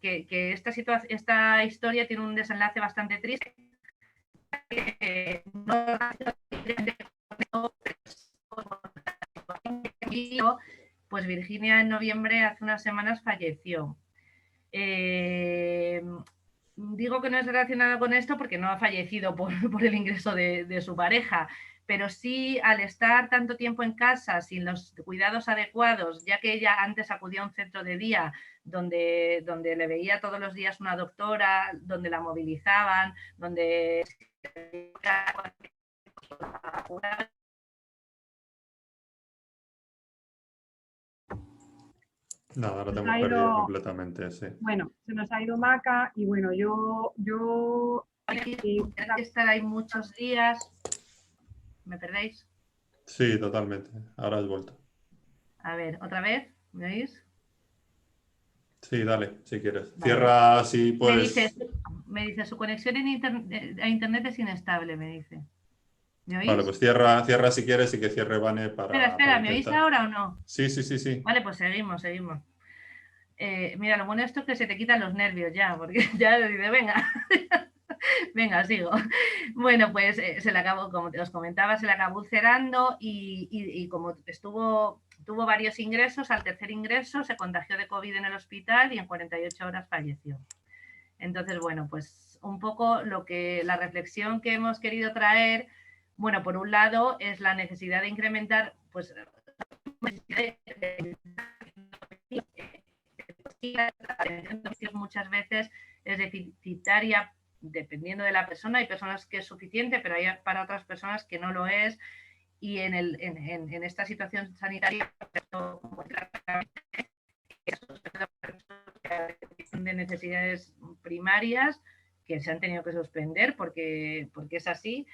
esta historia tiene un desenlace bastante triste. Pues Virginia en noviembre, hace unas semanas, falleció. Digo que no es relacionado con esto porque no ha fallecido por el ingreso de su pareja, pero sí, al estar tanto tiempo en casa sin los cuidados adecuados, ya que ella antes acudía a un centro de día donde le veía todos los días una doctora, donde la movilizaban, donde nada, ahora te hemos perdido completamente, sí. Bueno, se nos ha ido Maca y bueno, yo que estar ahí muchos días. ¿Me perdéis? Sí, totalmente. Ahora has vuelto. A ver, ¿otra vez? ¿Me oís? Sí, dale, si quieres. Vale. Cierra si puedes. Me dice, su conexión a internet es inestable, me dice. ¿Me oís? Vale, pues cierra si quieres y que cierre Vane para... Espera, ¿me oís ahora o no? Sí. Vale, pues seguimos. Mira, lo bueno de esto es que se te quitan los nervios ya, porque ya dice, venga, venga, sigo. Bueno, pues se le acabó, como os comentaba, se le acabó ulcerando y como tuvo varios ingresos, al tercer ingreso se contagió de COVID en el hospital y en 48 horas falleció. Entonces, bueno, pues un poco la reflexión que hemos querido traer, bueno, por un lado es la necesidad de incrementar, pues, muchas veces es deficitaria dependiendo de la persona. Hay personas que es suficiente, pero hay para otras personas que no lo es. Y en esta situación sanitaria de necesidades primarias que se han tenido que suspender porque es así,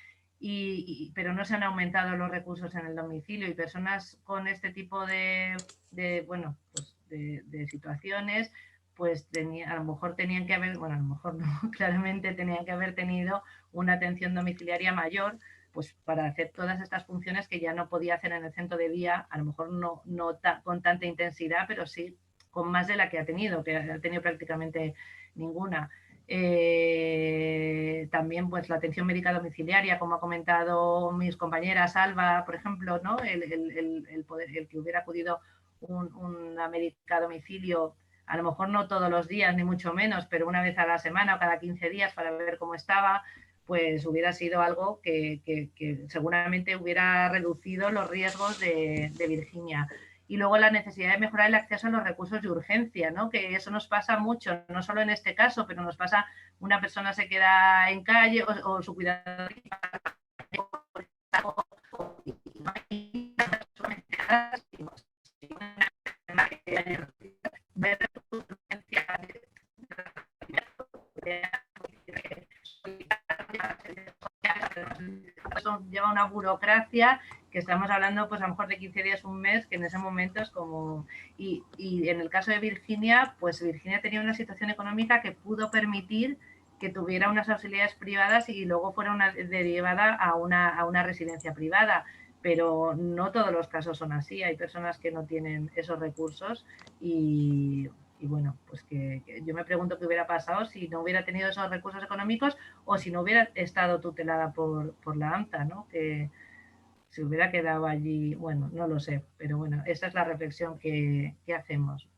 pero no se han aumentado los recursos en el domicilio y personas con este tipo de situaciones, pues a lo mejor tenían que haber, bueno, a lo mejor no, claramente tenían que haber tenido una atención domiciliaria mayor, pues para hacer todas estas funciones que ya no podía hacer en el centro de día, a lo mejor no con tanta intensidad, pero sí con más de la que ha tenido prácticamente ninguna. También pues la atención médica domiciliaria, como ha comentado mis compañeras, Alba, por ejemplo, ¿no? el que hubiera acudido una médica a domicilio, a lo mejor no todos los días ni mucho menos, pero una vez a la semana o cada 15 días para ver cómo estaba, pues hubiera sido algo que seguramente hubiera reducido los riesgos de Virginia. Y luego la necesidad de mejorar el acceso a los recursos de urgencia, ¿no? Que eso nos pasa mucho, no solo en este caso, pero nos pasa, una persona se queda en calle o su cuidador eso lleva una burocracia que estamos hablando pues a lo mejor de 15 días, un mes, que en ese momento es como... Y en el caso de Virginia, pues Virginia tenía una situación económica que pudo permitir que tuviera unas auxiliares privadas y luego fuera derivada a una residencia privada. Pero no todos los casos son así, hay personas que no tienen esos recursos y bueno, pues que yo me pregunto qué hubiera pasado si no hubiera tenido esos recursos económicos o si no hubiera estado tutelada por la AMTA, ¿no? Que se hubiera quedado allí, bueno, no lo sé, pero bueno, esa es la reflexión que hacemos.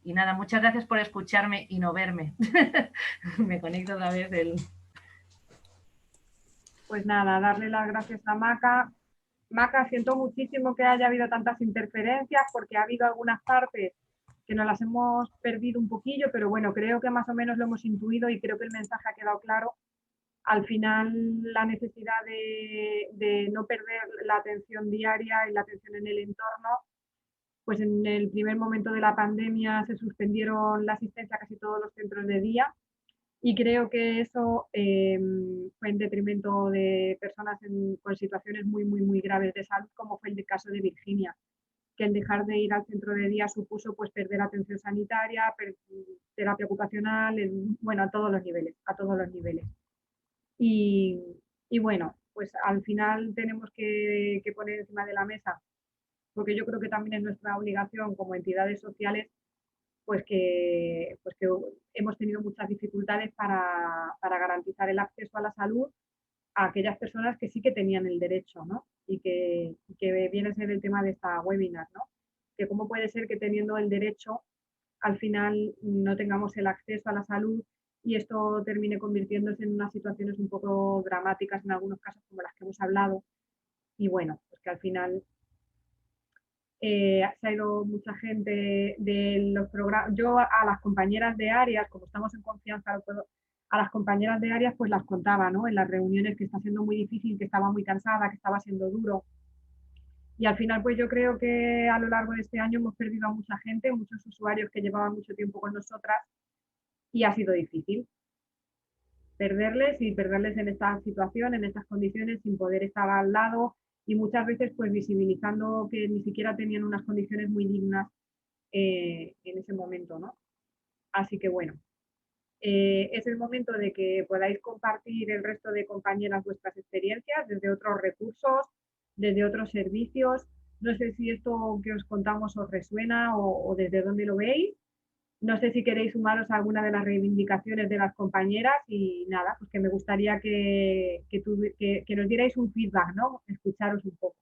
Y nada, muchas gracias por escucharme y no verme. Me conecto otra vez del... Pues nada, darle las gracias a Maca. Maca, siento muchísimo que haya habido tantas interferencias porque ha habido algunas partes que nos las hemos perdido un poquillo, pero bueno, creo que más o menos lo hemos intuido y creo que el mensaje ha quedado claro. Al final, la necesidad de no perder la atención diaria y la atención en el entorno, pues en el primer momento de la pandemia se suspendieron la asistencia a casi todos los centros de día y creo que eso fue en detrimento de personas con situaciones muy graves de salud, como fue el caso de Virginia, que el dejar de ir al centro de día supuso pues perder atención sanitaria, terapia ocupacional, bueno, a todos los niveles. Y bueno, pues al final tenemos que poner encima de la mesa, porque yo creo que también es nuestra obligación como entidades sociales, pues que hemos tenido muchas dificultades para garantizar el acceso a la salud a aquellas personas que sí que tenían el derecho, ¿no? Y que viene a ser el tema de esta webinar, ¿no? Que cómo puede ser que teniendo el derecho al final no tengamos el acceso a la salud y esto termine convirtiéndose en unas situaciones un poco dramáticas en algunos casos como las que hemos hablado. Y bueno, pues que al final se ha ido mucha gente de los programas. Yo a las compañeras de áreas, como estamos en confianza, a las compañeras de áreas pues las contaba, ¿no? En las reuniones que está siendo muy difícil, que estaba muy cansada, que estaba siendo duro. Y al final pues yo creo que a lo largo de este año hemos perdido a mucha gente, muchos usuarios que llevaban mucho tiempo con nosotras y ha sido difícil perderles en esta situación, en estas condiciones, sin poder estar al lado y muchas veces pues visibilizando que ni siquiera tenían unas condiciones muy dignas en ese momento, ¿no? Así que bueno, es el momento de que podáis compartir el resto de compañeras vuestras experiencias desde otros recursos, desde otros servicios. No sé si esto que os contamos os resuena o desde dónde lo veis. No sé si queréis sumaros a alguna de las reivindicaciones de las compañeras y nada, pues que me gustaría que nos dierais un feedback, ¿no? Escucharos un poco.